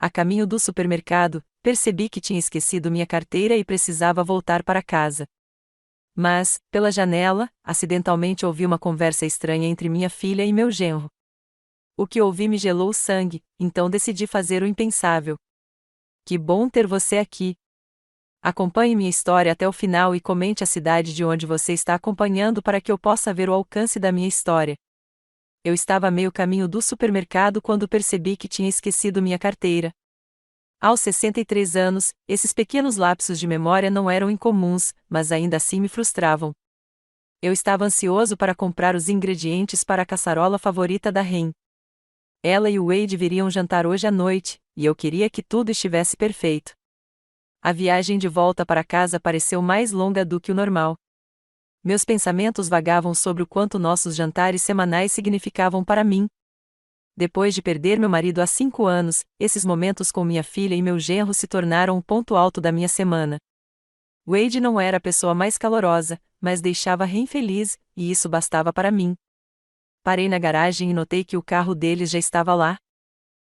A caminho do supermercado, percebi que tinha esquecido minha carteira e precisava voltar para casa. Mas, pela janela, acidentalmente ouvi uma conversa estranha entre minha filha e meu genro. O que ouvi me gelou o sangue, então decidi fazer o impensável. Que bom ter você aqui. Acompanhe minha história até o final e comente a cidade de onde você está acompanhando para que eu possa ver o alcance da minha história. Eu estava a meio caminho do supermercado quando percebi que tinha esquecido minha carteira. Aos 63 anos, esses pequenos lapsos de memória não eram incomuns, mas ainda assim me frustravam. Eu estava ansioso para comprar os ingredientes para a caçarola favorita da Ren. Ela e o Wade viriam jantar hoje à noite, e eu queria que tudo estivesse perfeito. A viagem de volta para casa pareceu mais longa do que o normal. Meus pensamentos vagavam sobre o quanto nossos jantares semanais significavam para mim. Depois de perder meu marido há 5 anos, esses momentos com minha filha e meu genro se tornaram o ponto alto da minha semana. Wade não era a pessoa mais calorosa, mas deixava Ren feliz, e isso bastava para mim. Parei na garagem e notei que o carro deles já estava lá.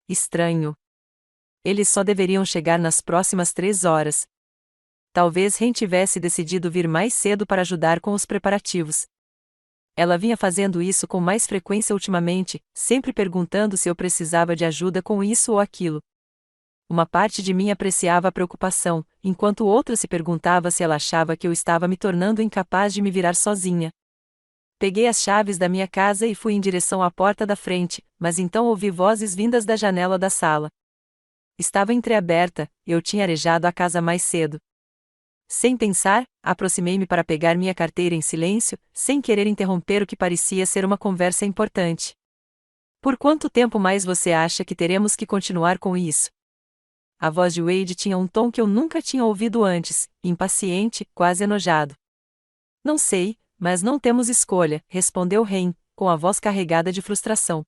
Estranho. Eles só deveriam chegar nas próximas 3 horas. Talvez Ren tivesse decidido vir mais cedo para ajudar com os preparativos. Ela vinha fazendo isso com mais frequência ultimamente, sempre perguntando se eu precisava de ajuda com isso ou aquilo. Uma parte de mim apreciava a preocupação, enquanto outra se perguntava se ela achava que eu estava me tornando incapaz de me virar sozinha. Peguei as chaves da minha casa e fui em direção à porta da frente, mas então ouvi vozes vindas da janela da sala. Estava entreaberta, e eu tinha arejado a casa mais cedo. Sem pensar, aproximei-me para pegar minha carteira em silêncio, sem querer interromper o que parecia ser uma conversa importante. Por quanto tempo mais você acha que teremos que continuar com isso? A voz de Wade tinha um tom que eu nunca tinha ouvido antes, impaciente, quase enojado. Não sei, mas não temos escolha, respondeu Ren, com a voz carregada de frustração.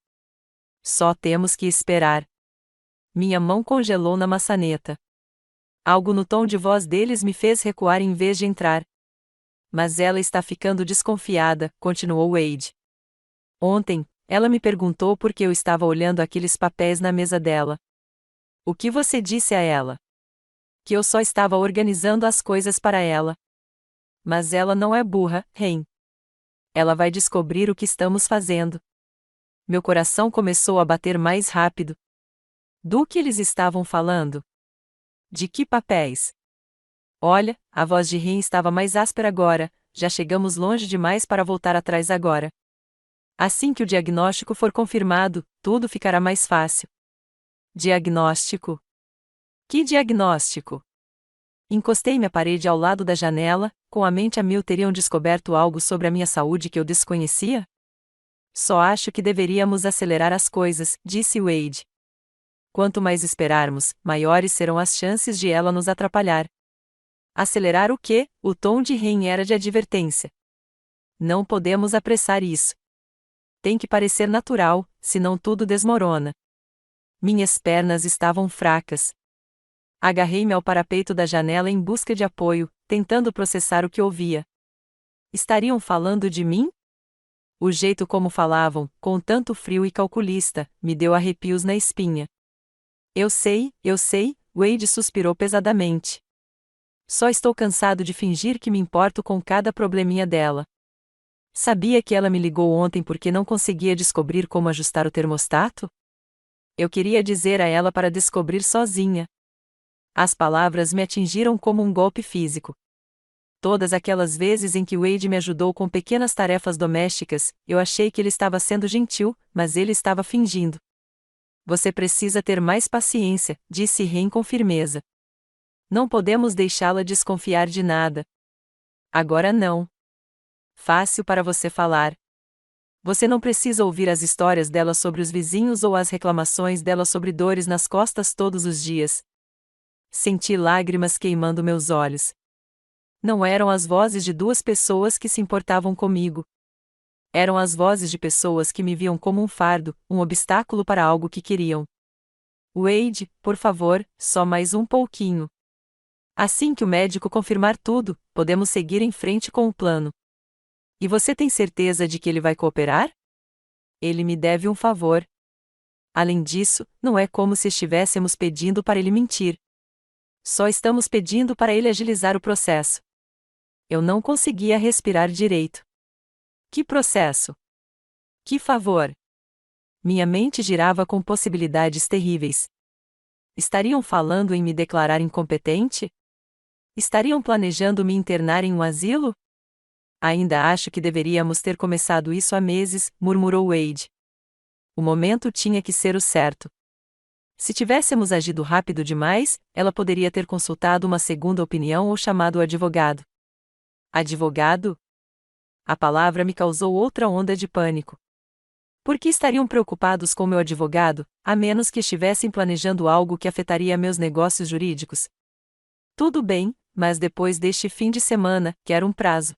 Só temos que esperar. Minha mão congelou na maçaneta. Algo no tom de voz deles me fez recuar em vez de entrar. Mas ela está ficando desconfiada, continuou Wade. Ontem, ela me perguntou por que eu estava olhando aqueles papéis na mesa dela. O que você disse a ela? Que eu só estava organizando as coisas para ela. Mas ela não é burra, Ren. Ela vai descobrir o que estamos fazendo. Meu coração começou a bater mais rápido. Do que eles estavam falando? De que papéis? Olha, a voz de Ren estava mais áspera agora, já chegamos longe demais para voltar atrás agora. Assim que o diagnóstico for confirmado, tudo ficará mais fácil. Diagnóstico? Que diagnóstico? Encostei-me à parede ao lado da janela, com a mente a mil. Teriam descoberto algo sobre a minha saúde que eu desconhecia? Só acho que deveríamos acelerar as coisas, disse Wade. Quanto mais esperarmos, maiores serão as chances de ela nos atrapalhar. Acelerar o quê? O tom de Ren era de advertência. Não podemos apressar isso. Tem que parecer natural, senão tudo desmorona. Minhas pernas estavam fracas. Agarrei-me ao parapeito da janela em busca de apoio, tentando processar o que ouvia. Estariam falando de mim? O jeito como falavam, com tanto frio e calculista, me deu arrepios na espinha. Eu sei, Wade suspirou pesadamente. Só estou cansado de fingir que me importo com cada probleminha dela. Sabia que ela me ligou ontem porque não conseguia descobrir como ajustar o termostato? Eu queria dizer a ela para descobrir sozinha. As palavras me atingiram como um golpe físico. Todas aquelas vezes em que Wade me ajudou com pequenas tarefas domésticas, eu achei que ele estava sendo gentil, mas ele estava fingindo. Você precisa ter mais paciência, disse Ren com firmeza. Não podemos deixá-la desconfiar de nada. Agora não. Fácil para você falar. Você não precisa ouvir as histórias dela sobre os vizinhos ou as reclamações dela sobre dores nas costas todos os dias. Senti lágrimas queimando meus olhos. Não eram as vozes de 2 pessoas que se importavam comigo. Eram as vozes de pessoas que me viam como um fardo, um obstáculo para algo que queriam. Wade, por favor, só mais um pouquinho. Assim que o médico confirmar tudo, podemos seguir em frente com o plano. E você tem certeza de que ele vai cooperar? Ele me deve um favor. Além disso, não é como se estivéssemos pedindo para ele mentir. Só estamos pedindo para ele agilizar o processo. Eu não conseguia respirar direito. Que processo? Que favor? Minha mente girava com possibilidades terríveis. Estariam falando em me declarar incompetente? Estariam planejando me internar em um asilo? Ainda acho que deveríamos ter começado isso há meses, murmurou Wade. O momento tinha que ser o certo. Se tivéssemos agido rápido demais, ela poderia ter consultado uma segunda opinião ou chamado o advogado. Advogado? A palavra me causou outra onda de pânico. Por que estariam preocupados com meu advogado, a menos que estivessem planejando algo que afetaria meus negócios jurídicos? Tudo bem, mas depois deste fim de semana, quero um prazo.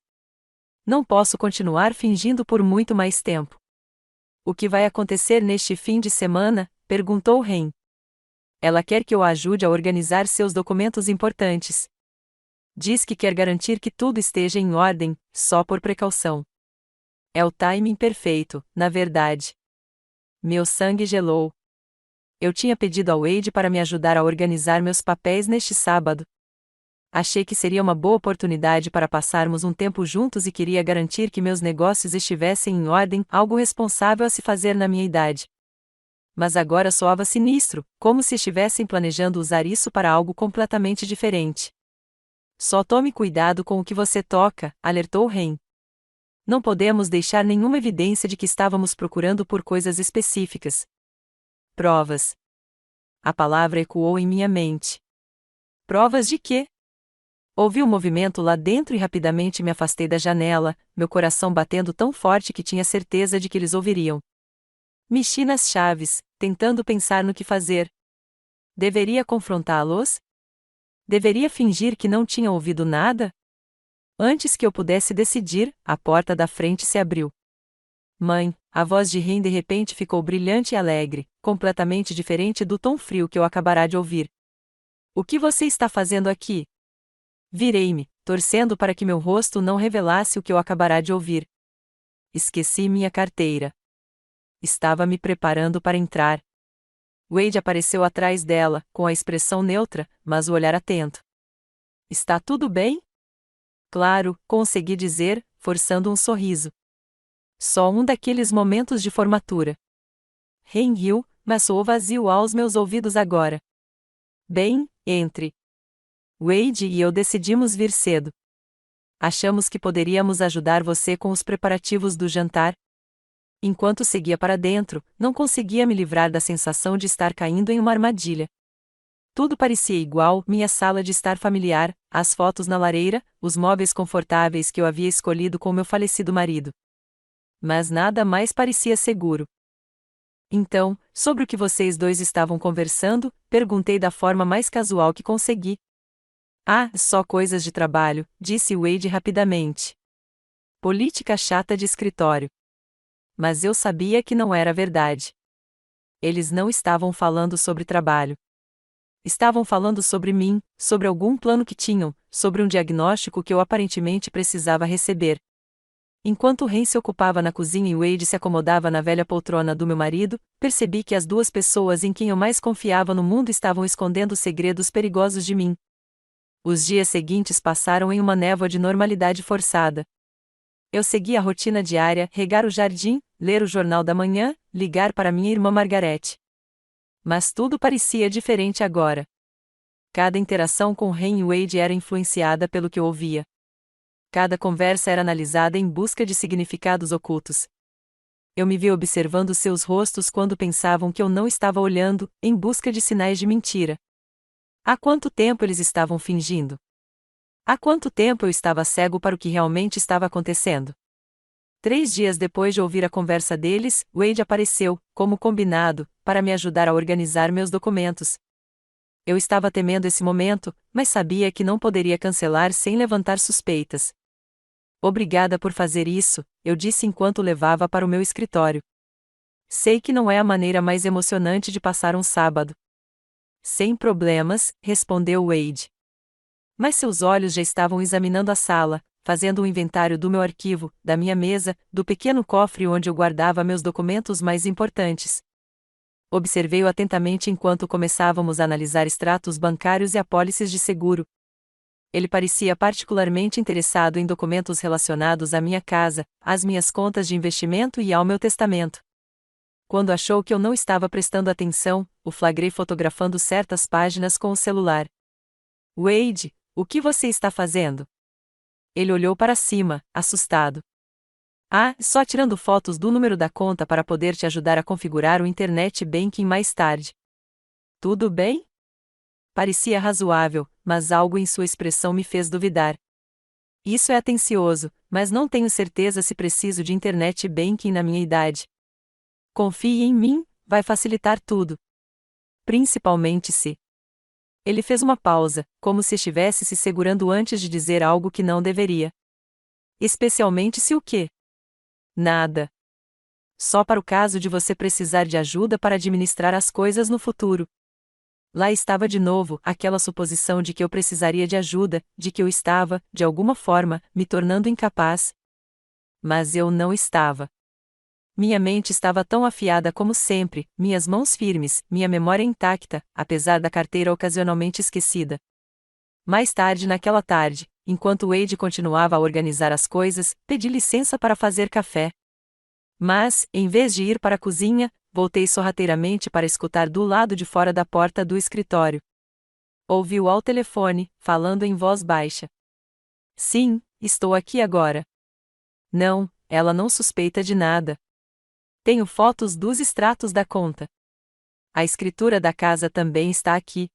Não posso continuar fingindo por muito mais tempo. O que vai acontecer neste fim de semana? Perguntou Ren. Ela quer que eu a ajude a organizar seus documentos importantes. Diz que quer garantir que tudo esteja em ordem, só por precaução. É o timing perfeito, na verdade. Meu sangue gelou. Eu tinha pedido ao Wade para me ajudar a organizar meus papéis neste sábado. Achei que seria uma boa oportunidade para passarmos um tempo juntos e queria garantir que meus negócios estivessem em ordem, algo responsável a se fazer na minha idade. Mas agora soava sinistro, como se estivessem planejando usar isso para algo completamente diferente. Só tome cuidado com o que você toca, alertou Ren. Não podemos deixar nenhuma evidência de que estávamos procurando por coisas específicas. Provas. A palavra ecoou em minha mente. Provas de quê? Ouvi um movimento lá dentro e rapidamente me afastei da janela, meu coração batendo tão forte que tinha certeza de que eles ouviriam. Mexi nas chaves, tentando pensar no que fazer. Deveria confrontá-los? Deveria fingir que não tinha ouvido nada? Antes que eu pudesse decidir, a porta da frente se abriu. Mãe, a voz de Ren de repente ficou brilhante e alegre, completamente diferente do tom frio que eu acabara de ouvir. O que você está fazendo aqui? Virei-me, torcendo para que meu rosto não revelasse o que eu acabara de ouvir. Esqueci minha carteira. Estava me preparando para entrar. Wade apareceu atrás dela, com a expressão neutra, mas o olhar atento. Está tudo bem? Claro, consegui dizer, forçando um sorriso. Só um daqueles momentos de formatura. Ren riu, mas soou vazio aos meus ouvidos agora. Bem, entre. Wade e eu decidimos vir cedo. Achamos que poderíamos ajudar você com os preparativos do jantar. Enquanto seguia para dentro, não conseguia me livrar da sensação de estar caindo em uma armadilha. Tudo parecia igual, minha sala de estar familiar, as fotos na lareira, os móveis confortáveis que eu havia escolhido com meu falecido marido. Mas nada mais parecia seguro. Então, sobre o que vocês dois estavam conversando, perguntei da forma mais casual que consegui. Ah, só coisas de trabalho, disse Wade rapidamente. Política chata de escritório. Mas eu sabia que não era verdade. Eles não estavam falando sobre trabalho. Estavam falando sobre mim, sobre algum plano que tinham, sobre um diagnóstico que eu aparentemente precisava receber. Enquanto Ren se ocupava na cozinha e Wade se acomodava na velha poltrona do meu marido, percebi que as duas pessoas em quem eu mais confiava no mundo estavam escondendo segredos perigosos de mim. Os dias seguintes passaram em uma névoa de normalidade forçada. Eu segui a rotina diária, regar o jardim, ler o jornal da manhã, ligar para minha irmã Margarete. Mas tudo parecia diferente agora. Cada interação com Ren e Wade era influenciada pelo que eu ouvia. Cada conversa era analisada em busca de significados ocultos. Eu me vi observando seus rostos quando pensavam que eu não estava olhando, em busca de sinais de mentira. Há quanto tempo eles estavam fingindo? Há quanto tempo eu estava cego para o que realmente estava acontecendo? 3 dias depois de ouvir a conversa deles, Wade apareceu, como combinado, para me ajudar a organizar meus documentos. Eu estava temendo esse momento, mas sabia que não poderia cancelar sem levantar suspeitas. Obrigada por fazer isso, eu disse enquanto o levava para o meu escritório. Sei que não é a maneira mais emocionante de passar um sábado. Sem problemas, respondeu Wade. Mas seus olhos já estavam examinando a sala, fazendo um inventário do meu arquivo, da minha mesa, do pequeno cofre onde eu guardava meus documentos mais importantes. Observei-o atentamente enquanto começávamos a analisar extratos bancários e apólices de seguro. Ele parecia particularmente interessado em documentos relacionados à minha casa, às minhas contas de investimento e ao meu testamento. Quando achou que eu não estava prestando atenção, o flagrei fotografando certas páginas com o celular. Wade, o que você está fazendo? Ele olhou para cima, assustado. Ah, só tirando fotos do número da conta para poder te ajudar a configurar o Internet Banking mais tarde. Tudo bem? Parecia razoável, mas algo em sua expressão me fez duvidar. Isso é atencioso, mas não tenho certeza se preciso de Internet Banking na minha idade. Confie em mim, vai facilitar tudo. Principalmente se. Ele fez uma pausa, como se estivesse se segurando antes de dizer algo que não deveria. Especialmente se o quê? Nada. Só para o caso de você precisar de ajuda para administrar as coisas no futuro. Lá estava de novo aquela suposição de que eu precisaria de ajuda, de que eu estava, de alguma forma, me tornando incapaz. Mas eu não estava. Minha mente estava tão afiada como sempre, minhas mãos firmes, minha memória intacta, apesar da carteira ocasionalmente esquecida. Mais tarde naquela tarde, enquanto Wade continuava a organizar as coisas, pedi licença para fazer café. Mas, em vez de ir para a cozinha, voltei sorrateiramente para escutar do lado de fora da porta do escritório. Ouvi-o ao telefone, falando em voz baixa. Sim, estou aqui agora. Não, ela não suspeita de nada. Tenho fotos dos extratos da conta. A escritura da casa também está aqui.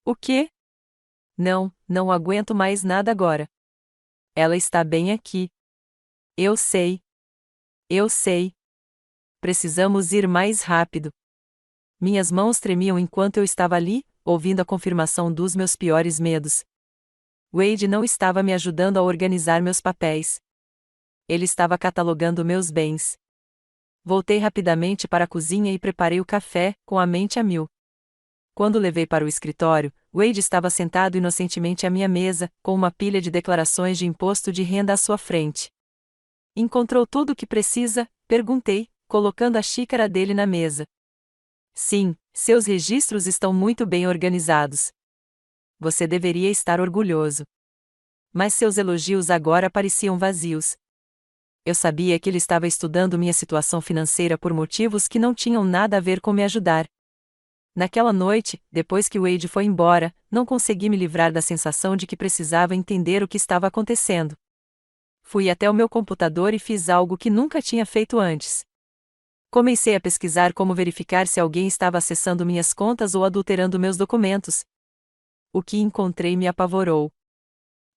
O quê? Não, não aguento mais nada agora. Ela está bem aqui. Eu sei. Eu sei. Precisamos ir mais rápido. Minhas mãos tremiam enquanto eu estava ali, ouvindo a confirmação dos meus piores medos. Wade não estava me ajudando a organizar meus papéis. Ele estava catalogando meus bens. Voltei rapidamente para a cozinha e preparei o café, com a mente a mil. Quando levei para o escritório, Wade estava sentado inocentemente à minha mesa, com uma pilha de declarações de imposto de renda à sua frente. Encontrou tudo o que precisa? Perguntei, colocando a xícara dele na mesa. Sim, seus registros estão muito bem organizados. Você deveria estar orgulhoso. Mas seus elogios agora pareciam vazios. Eu sabia que ele estava estudando minha situação financeira por motivos que não tinham nada a ver com me ajudar. Naquela noite, depois que Wade foi embora, não consegui me livrar da sensação de que precisava entender o que estava acontecendo. Fui até o meu computador e fiz algo que nunca tinha feito antes. Comecei a pesquisar como verificar se alguém estava acessando minhas contas ou adulterando meus documentos. O que encontrei me apavorou.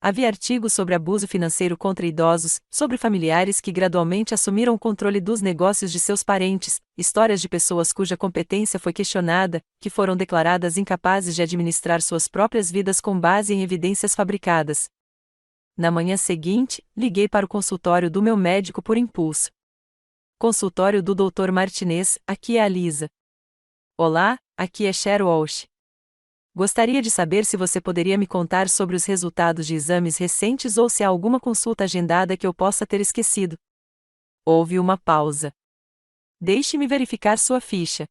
Havia artigos sobre abuso financeiro contra idosos, sobre familiares que gradualmente assumiram o controle dos negócios de seus parentes, histórias de pessoas cuja competência foi questionada, que foram declaradas incapazes de administrar suas próprias vidas com base em evidências fabricadas. Na manhã seguinte, liguei para o consultório do meu médico por impulso. Consultório do Dr. Martinez, aqui é a Lisa. Olá, aqui é Cher Walsh. Gostaria de saber se você poderia me contar sobre os resultados de exames recentes ou se há alguma consulta agendada que eu possa ter esquecido. Houve uma pausa. Deixe-me verificar sua ficha.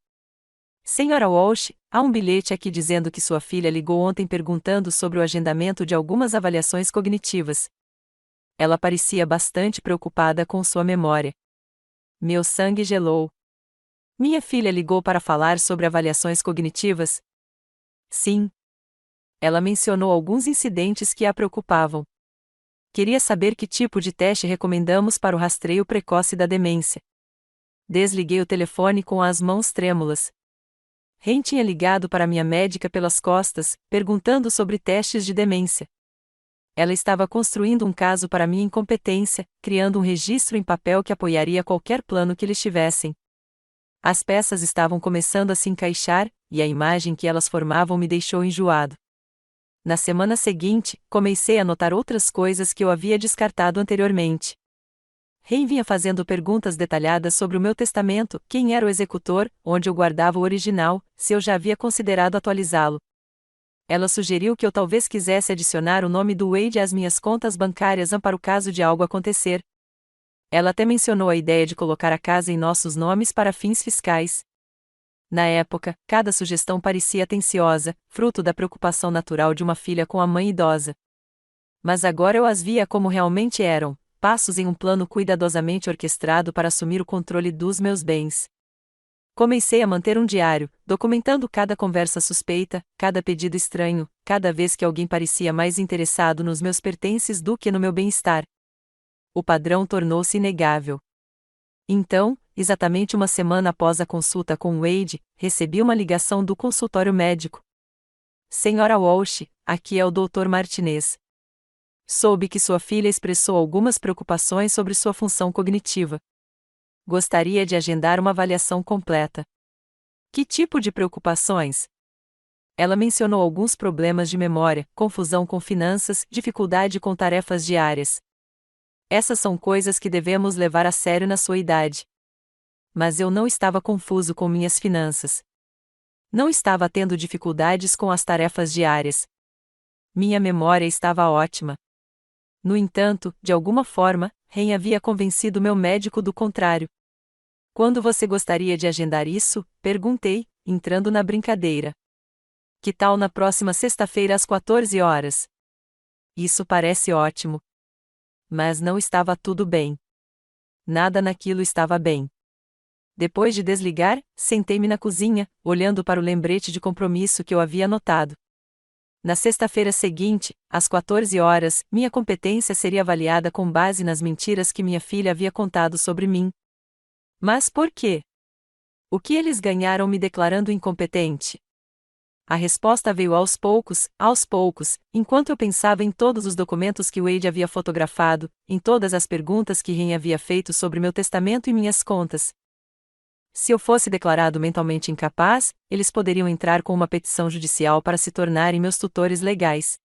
Senhora Walsh, há um bilhete aqui dizendo que sua filha ligou ontem perguntando sobre o agendamento de algumas avaliações cognitivas. Ela parecia bastante preocupada com sua memória. Meu sangue gelou. Minha filha ligou para falar sobre avaliações cognitivas? Sim. Ela mencionou alguns incidentes que a preocupavam. Queria saber que tipo de teste recomendamos para o rastreio precoce da demência. Desliguei o telefone com as mãos trêmulas. Ren tinha ligado para minha médica pelas costas, perguntando sobre testes de demência. Ela estava construindo um caso para minha incompetência, criando um registro em papel que apoiaria qualquer plano que eles tivessem. As peças estavam começando a se encaixar, e a imagem que elas formavam me deixou enjoado. Na semana seguinte, comecei a notar outras coisas que eu havia descartado anteriormente. Ren vinha fazendo perguntas detalhadas sobre o meu testamento, quem era o executor, onde eu guardava o original, se eu já havia considerado atualizá-lo. Ela sugeriu que eu talvez quisesse adicionar o nome do Wade às minhas contas bancárias para o caso de algo acontecer. Ela até mencionou a ideia de colocar a casa em nossos nomes para fins fiscais. Na época, cada sugestão parecia atenciosa, fruto da preocupação natural de uma filha com a mãe idosa. Mas agora eu as via como realmente eram, passos em um plano cuidadosamente orquestrado para assumir o controle dos meus bens. Comecei a manter um diário, documentando cada conversa suspeita, cada pedido estranho, cada vez que alguém parecia mais interessado nos meus pertences do que no meu bem-estar. O padrão tornou-se inegável. Então, exatamente uma semana após a consulta com Wade, recebi uma ligação do consultório médico. Senhora Walsh, aqui é o Dr. Martinez. Soube que sua filha expressou algumas preocupações sobre sua função cognitiva. Gostaria de agendar uma avaliação completa. Que tipo de preocupações? Ela mencionou alguns problemas de memória, confusão com finanças, dificuldade com tarefas diárias. Essas são coisas que devemos levar a sério na sua idade. Mas eu não estava confuso com minhas finanças. Não estava tendo dificuldades com as tarefas diárias. Minha memória estava ótima. No entanto, de alguma forma, Ren havia convencido meu médico do contrário. Quando você gostaria de agendar isso? Perguntei, entrando na brincadeira. Que tal na próxima sexta-feira às 14 horas? Isso parece ótimo. Mas não estava tudo bem. Nada naquilo estava bem. Depois de desligar, sentei-me na cozinha, olhando para o lembrete de compromisso que eu havia anotado. Na sexta-feira seguinte, às 14 horas, minha competência seria avaliada com base nas mentiras que minha filha havia contado sobre mim. Mas por quê? O que eles ganharam me declarando incompetente? A resposta veio aos poucos, enquanto eu pensava em todos os documentos que Wade havia fotografado, em todas as perguntas que Ren havia feito sobre meu testamento e minhas contas. Se eu fosse declarado mentalmente incapaz, eles poderiam entrar com uma petição judicial para se tornarem meus tutores legais.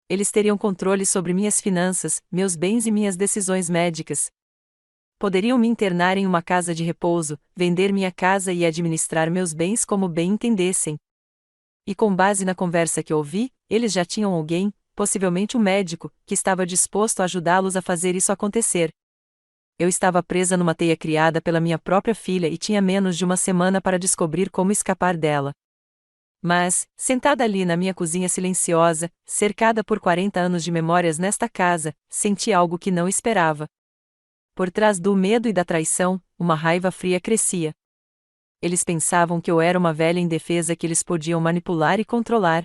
Eles teriam controle sobre minhas finanças, meus bens e minhas decisões médicas. Poderiam me internar em uma casa de repouso, vender minha casa e administrar meus bens como bem entendessem. E com base na conversa que ouvi, eles já tinham alguém, possivelmente um médico, que estava disposto a ajudá-los a fazer isso acontecer. Eu estava presa numa teia criada pela minha própria filha e tinha menos de uma semana para descobrir como escapar dela. Mas, sentada ali na minha cozinha silenciosa, cercada por 40 anos de memórias nesta casa, senti algo que não esperava. Por trás do medo e da traição, uma raiva fria crescia. Eles pensavam que eu era uma velha indefesa que eles podiam manipular e controlar.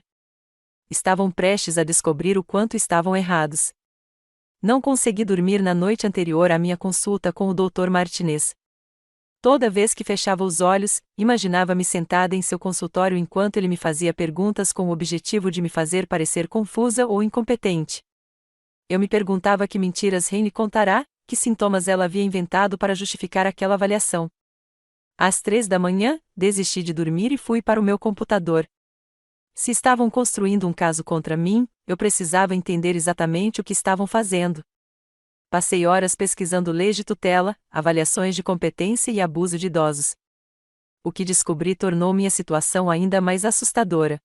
Estavam prestes a descobrir o quanto estavam errados. Não consegui dormir na noite anterior à minha consulta com o Dr. Martinez. Toda vez que fechava os olhos, imaginava-me sentada em seu consultório enquanto ele me fazia perguntas com o objetivo de me fazer parecer confusa ou incompetente. Eu me perguntava que mentiras Ren contará, que sintomas ela havia inventado para justificar aquela avaliação. Às 3 da manhã, desisti de dormir e fui para o meu computador. Se estavam construindo um caso contra mim, eu precisava entender exatamente o que estavam fazendo. Passei horas pesquisando leis de tutela, avaliações de competência e abuso de idosos. O que descobri tornou minha situação ainda mais assustadora.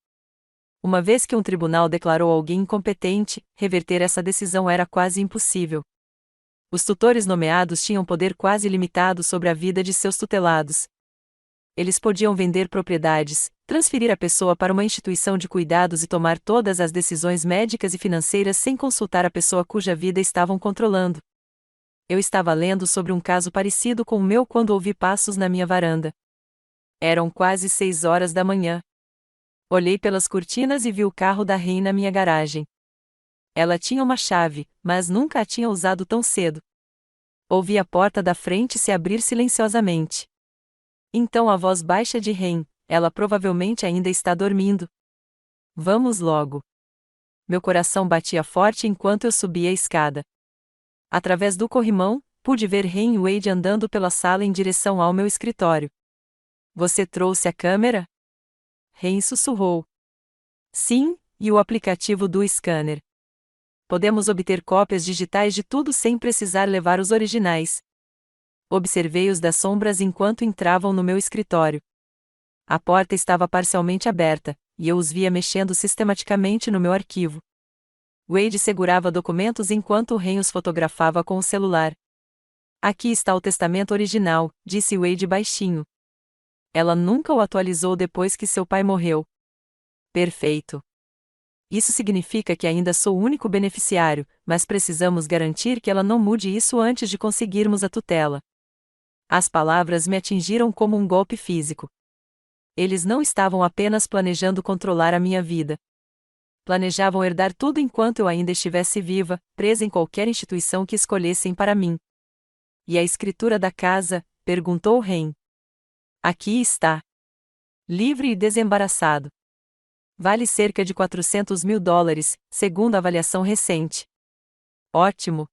Uma vez que um tribunal declarou alguém incompetente, reverter essa decisão era quase impossível. Os tutores nomeados tinham poder quase ilimitado sobre a vida de seus tutelados. Eles podiam vender propriedades, transferir a pessoa para uma instituição de cuidados e tomar todas as decisões médicas e financeiras sem consultar a pessoa cuja vida estavam controlando. Eu estava lendo sobre um caso parecido com o meu quando ouvi passos na minha varanda. Eram quase 6 horas da manhã. Olhei pelas cortinas e vi o carro da Ren na minha garagem. Ela tinha uma chave, mas nunca a tinha usado tão cedo. Ouvi a porta da frente se abrir silenciosamente. Então a voz baixa de Ren: ela provavelmente ainda está dormindo. Vamos logo. Meu coração batia forte enquanto eu subia a escada. Através do corrimão, pude ver Ren e Wade andando pela sala em direção ao meu escritório. Você trouxe a câmera? Ren sussurrou. Sim, e o aplicativo do scanner. Podemos obter cópias digitais de tudo sem precisar levar os originais. Observei-os das sombras enquanto entravam no meu escritório. A porta estava parcialmente aberta, e eu os via mexendo sistematicamente no meu arquivo. Wade segurava documentos enquanto Ren os fotografava com o celular. Aqui está o testamento original, disse Wade baixinho. Ela nunca o atualizou depois que seu pai morreu. Perfeito. Isso significa que ainda sou o único beneficiário, mas precisamos garantir que ela não mude isso antes de conseguirmos a tutela. As palavras me atingiram como um golpe físico. Eles não estavam apenas planejando controlar a minha vida. Planejavam herdar tudo enquanto eu ainda estivesse viva, presa em qualquer instituição que escolhessem para mim. E a escritura da casa? Perguntou Ren. Aqui está. Livre e desembaraçado. Vale cerca de $400.000, segundo a avaliação recente. Ótimo.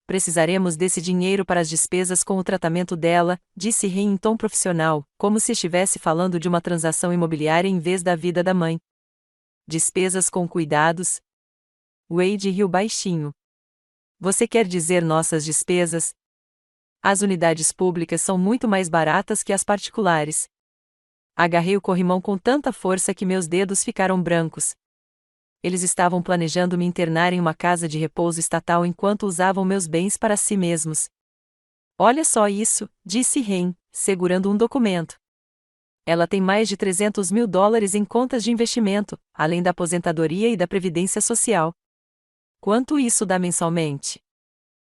Precisaremos desse dinheiro para as despesas com o tratamento dela, disse Ren em tom profissional, como se estivesse falando de uma transação imobiliária em vez da vida da mãe. Despesas com cuidados? Wade riu baixinho. Você quer dizer nossas despesas? As unidades públicas são muito mais baratas que as particulares. Agarrei o corrimão com tanta força que meus dedos ficaram brancos. Eles estavam planejando me internar em uma casa de repouso estatal enquanto usavam meus bens para si mesmos. Olha só isso, disse Ren, segurando um documento. Ela tem mais de $300.000 em contas de investimento, além da aposentadoria e da previdência social. Quanto isso dá mensalmente?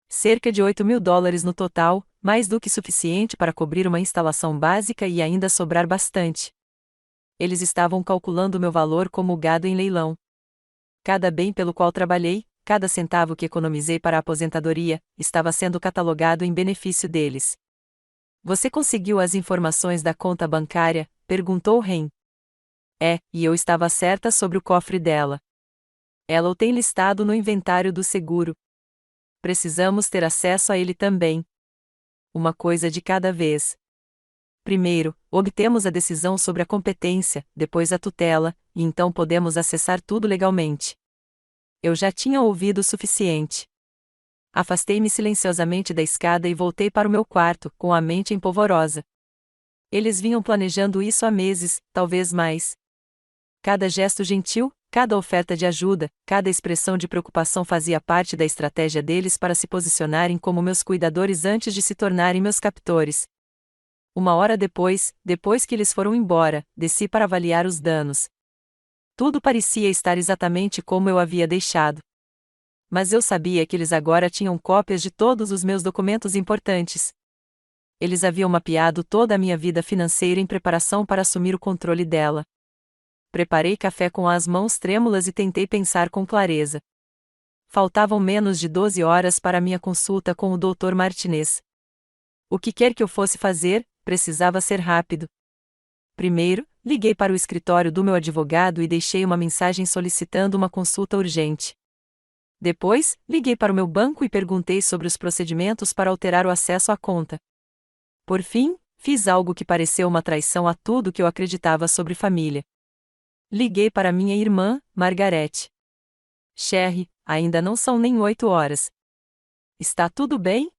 Cerca de $8.000 no total, mais do que suficiente para cobrir uma instalação básica e ainda sobrar bastante. Eles estavam calculando meu valor como gado em leilão. Cada bem pelo qual trabalhei, cada centavo que economizei para a aposentadoria, estava sendo catalogado em benefício deles. Você conseguiu as informações da conta bancária? Perguntou Ren. E eu estava certa sobre o cofre dela. Ela o tem listado no inventário do seguro. Precisamos ter acesso a ele também. Uma coisa de cada vez. Primeiro, obtemos a decisão sobre a competência, depois a tutela, e então podemos acessar tudo legalmente. Eu já tinha ouvido o suficiente. Afastei-me silenciosamente da escada e voltei para o meu quarto, com a mente empolvorosa. Eles vinham planejando isso há meses, talvez mais. Cada gesto gentil, cada oferta de ajuda, cada expressão de preocupação fazia parte da estratégia deles para se posicionarem como meus cuidadores antes de se tornarem meus captores. Uma hora depois que eles foram embora, desci para avaliar os danos. Tudo parecia estar exatamente como eu havia deixado. Mas eu sabia que eles agora tinham cópias de todos os meus documentos importantes. Eles haviam mapeado toda a minha vida financeira em preparação para assumir o controle dela. Preparei café com as mãos trêmulas e tentei pensar com clareza. Faltavam menos de 12 horas para minha consulta com o Dr. Martinez. O que quer que eu fosse fazer, precisava ser rápido. Primeiro, liguei para o escritório do meu advogado e deixei uma mensagem solicitando uma consulta urgente. Depois, liguei para o meu banco e perguntei sobre os procedimentos para alterar o acesso à conta. Por fim, fiz algo que pareceu uma traição a tudo que eu acreditava sobre família. Liguei para minha irmã, Margarete. Sherry, ainda não são nem 8 horas. Está tudo bem?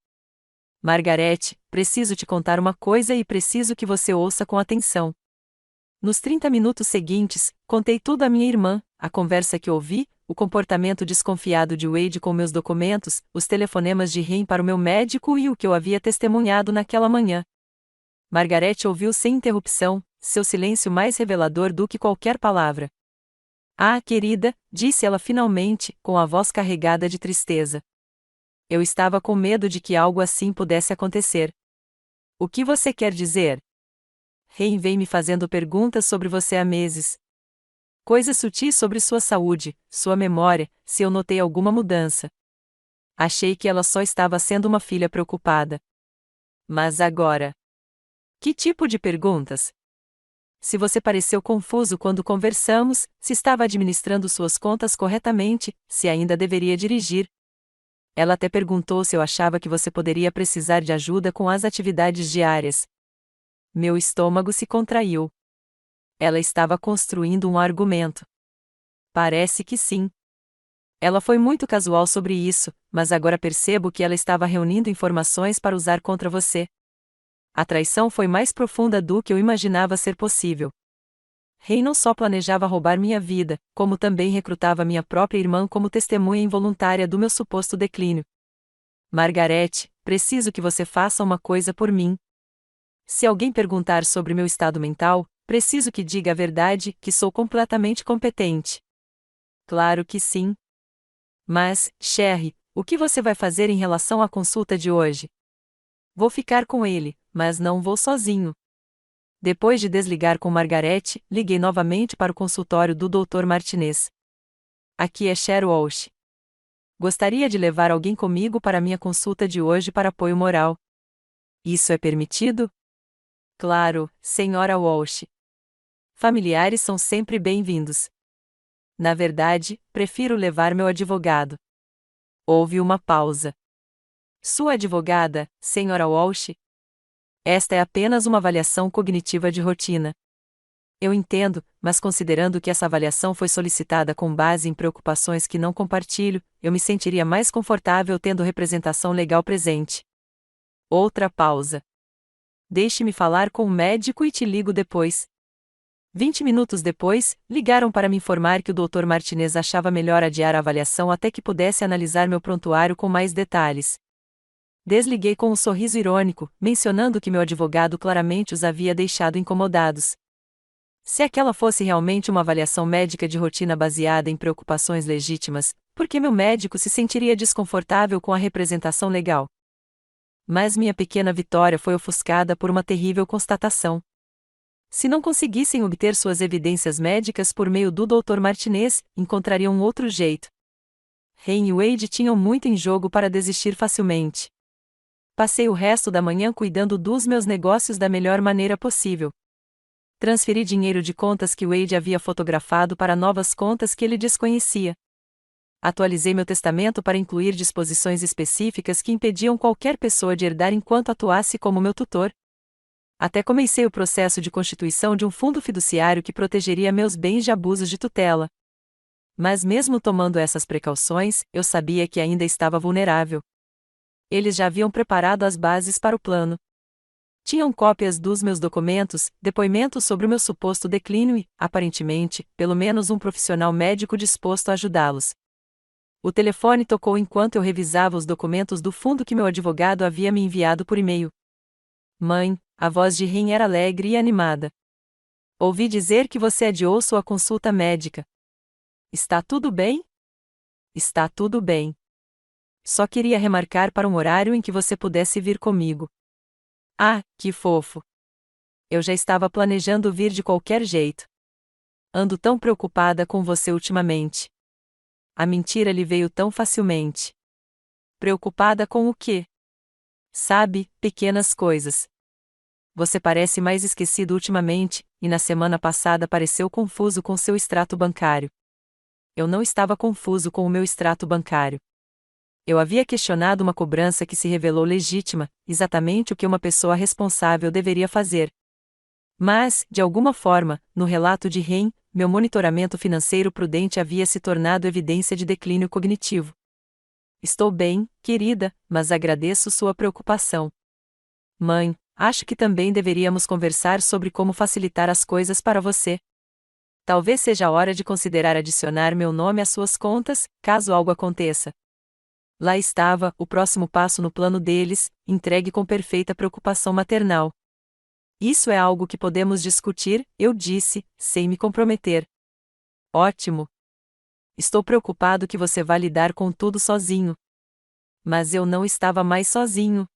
Margarete, preciso te contar uma coisa e preciso que você ouça com atenção. Nos 30 minutos seguintes, contei tudo à minha irmã, a conversa que ouvi, o comportamento desconfiado de Wade com meus documentos, os telefonemas de Ren para o meu médico e o que eu havia testemunhado naquela manhã. Margarete ouviu sem interrupção, seu silêncio mais revelador do que qualquer palavra. Ah, querida, disse ela finalmente, com a voz carregada de tristeza. Eu estava com medo de que algo assim pudesse acontecer. O que você quer dizer? Ren vem me fazendo perguntas sobre você há meses. Coisas sutis sobre sua saúde, sua memória, se eu notei alguma mudança. Achei que ela só estava sendo uma filha preocupada. Mas agora... Que tipo de perguntas? Se você pareceu confuso quando conversamos, se estava administrando suas contas corretamente, se ainda deveria dirigir. Ela até perguntou se eu achava que você poderia precisar de ajuda com as atividades diárias. Meu estômago se contraiu. Ela estava construindo um argumento. Parece que sim. Ela foi muito casual sobre isso, mas agora percebo que ela estava reunindo informações para usar contra você. A traição foi mais profunda do que eu imaginava ser possível. Ren não só planejava roubar minha vida, como também recrutava minha própria irmã como testemunha involuntária do meu suposto declínio. Margarete, preciso que você faça uma coisa por mim. Se alguém perguntar sobre meu estado mental, preciso que diga a verdade, que sou completamente competente. Claro que sim. Mas, Sherry, o que você vai fazer em relação à consulta de hoje? Vou ficar com ele, mas não vou sozinho. Depois de desligar com Margarete, liguei novamente para o consultório do Dr. Martinez. Aqui é Cher Walsh. Gostaria de levar alguém comigo para minha consulta de hoje para apoio moral. Isso é permitido? Claro, Sra. Walsh. Familiares são sempre bem-vindos. Na verdade, prefiro levar meu advogado. Houve uma pausa. Sua advogada, Sra. Walsh? Esta é apenas uma avaliação cognitiva de rotina. Eu entendo, mas considerando que essa avaliação foi solicitada com base em preocupações que não compartilho, eu me sentiria mais confortável tendo representação legal presente. Outra pausa. Deixe-me falar com o médico e te ligo depois. 20 minutos depois, ligaram para me informar que o Dr. Martinez achava melhor adiar a avaliação até que pudesse analisar meu prontuário com mais detalhes. Desliguei com um sorriso irônico, mencionando que meu advogado claramente os havia deixado incomodados. Se aquela fosse realmente uma avaliação médica de rotina baseada em preocupações legítimas, por que meu médico se sentiria desconfortável com a representação legal? Mas minha pequena vitória foi ofuscada por uma terrível constatação. Se não conseguissem obter suas evidências médicas por meio do Dr. Martinez, encontrariam um outro jeito. Ren e Wade tinham muito em jogo para desistir facilmente. Passei o resto da manhã cuidando dos meus negócios da melhor maneira possível. Transferi dinheiro de contas que Wade havia fotografado para novas contas que ele desconhecia. Atualizei meu testamento para incluir disposições específicas que impediam qualquer pessoa de herdar enquanto atuasse como meu tutor. Até comecei o processo de constituição de um fundo fiduciário que protegeria meus bens de abusos de tutela. Mas mesmo tomando essas precauções, eu sabia que ainda estava vulnerável. Eles já haviam preparado as bases para o plano. Tinham cópias dos meus documentos, depoimentos sobre o meu suposto declínio e, aparentemente, pelo menos um profissional médico disposto a ajudá-los. O telefone tocou enquanto eu revisava os documentos do fundo que meu advogado havia me enviado por e-mail. Mãe, a voz de Ren era alegre e animada. Ouvi dizer que você adiou sua consulta médica. Está tudo bem? Está tudo bem. Só queria remarcar para um horário em que você pudesse vir comigo. Ah, que fofo! Eu já estava planejando vir de qualquer jeito. Ando tão preocupada com você ultimamente. A mentira lhe veio tão facilmente. Preocupada com o quê? Sabe, pequenas coisas. Você parece mais esquecido ultimamente, e na semana passada pareceu confuso com seu extrato bancário. Eu não estava confuso com o meu extrato bancário. Eu havia questionado uma cobrança que se revelou legítima, exatamente o que uma pessoa responsável deveria fazer. Mas, de alguma forma, no relato de Ren, meu monitoramento financeiro prudente havia se tornado evidência de declínio cognitivo. Estou bem, querida, mas agradeço sua preocupação. Mãe, acho que também deveríamos conversar sobre como facilitar as coisas para você. Talvez seja a hora de considerar adicionar meu nome às suas contas, caso algo aconteça. Lá estava, o próximo passo no plano deles, entregue com perfeita preocupação maternal. Isso é algo que podemos discutir, eu disse, sem me comprometer. Ótimo. Estou preocupado que você vá lidar com tudo sozinho. Mas eu não estava mais sozinho.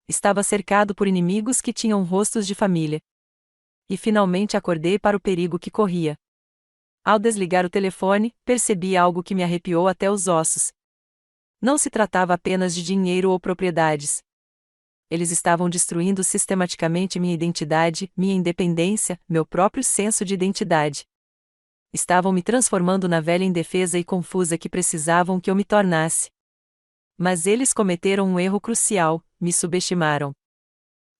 Estava cercado por inimigos que tinham rostos de família. E finalmente acordei para o perigo que corria. Ao desligar o telefone, percebi algo que me arrepiou até os ossos. Não se tratava apenas de dinheiro ou propriedades. Eles estavam destruindo sistematicamente minha identidade, minha independência, meu próprio senso de identidade. Estavam me transformando na velha indefesa e confusa que precisavam que eu me tornasse. Mas eles cometeram um erro crucial, me subestimaram.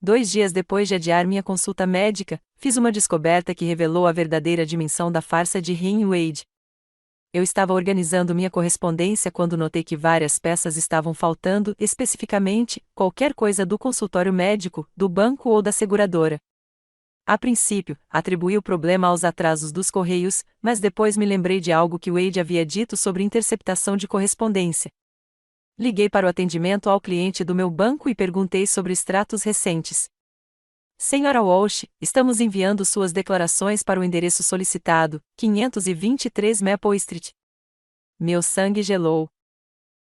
2 dias depois de adiar minha consulta médica, fiz uma descoberta que revelou a verdadeira dimensão da farsa de Ren e Wade. Eu estava organizando minha correspondência quando notei que várias peças estavam faltando, especificamente, qualquer coisa do consultório médico, do banco ou da seguradora. A princípio, atribuí o problema aos atrasos dos correios, mas depois me lembrei de algo que Wade havia dito sobre interceptação de correspondência. Liguei para o atendimento ao cliente do meu banco e perguntei sobre extratos recentes. Senhora Walsh, estamos enviando suas declarações para o endereço solicitado, 523 Maple Street. Meu sangue gelou.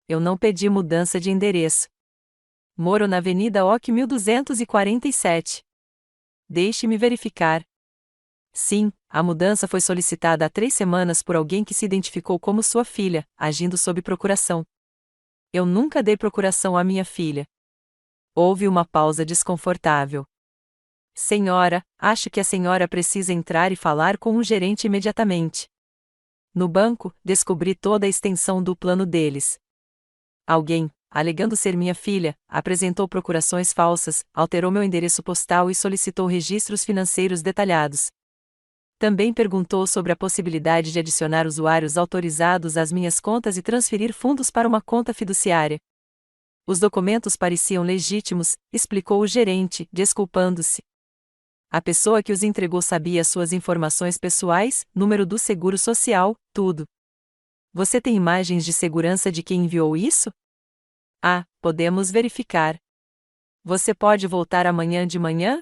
Eu não pedi mudança de endereço. Moro na Avenida Oak 1247. Deixe-me verificar. Sim, a mudança foi solicitada há 3 semanas por alguém que se identificou como sua filha, agindo sob procuração. Eu nunca dei procuração à minha filha. Houve uma pausa desconfortável. Senhora, acho que a senhora precisa entrar e falar com um gerente imediatamente. No banco, descobri toda a extensão do plano deles. Alguém, alegando ser minha filha, apresentou procurações falsas, alterou meu endereço postal e solicitou registros financeiros detalhados. Também perguntou sobre a possibilidade de adicionar usuários autorizados às minhas contas e transferir fundos para uma conta fiduciária. Os documentos pareciam legítimos, explicou o gerente, desculpando-se. A pessoa que os entregou sabia suas informações pessoais, número do seguro social, tudo. Você tem imagens de segurança de quem enviou isso? Ah, podemos verificar. Você pode voltar amanhã de manhã?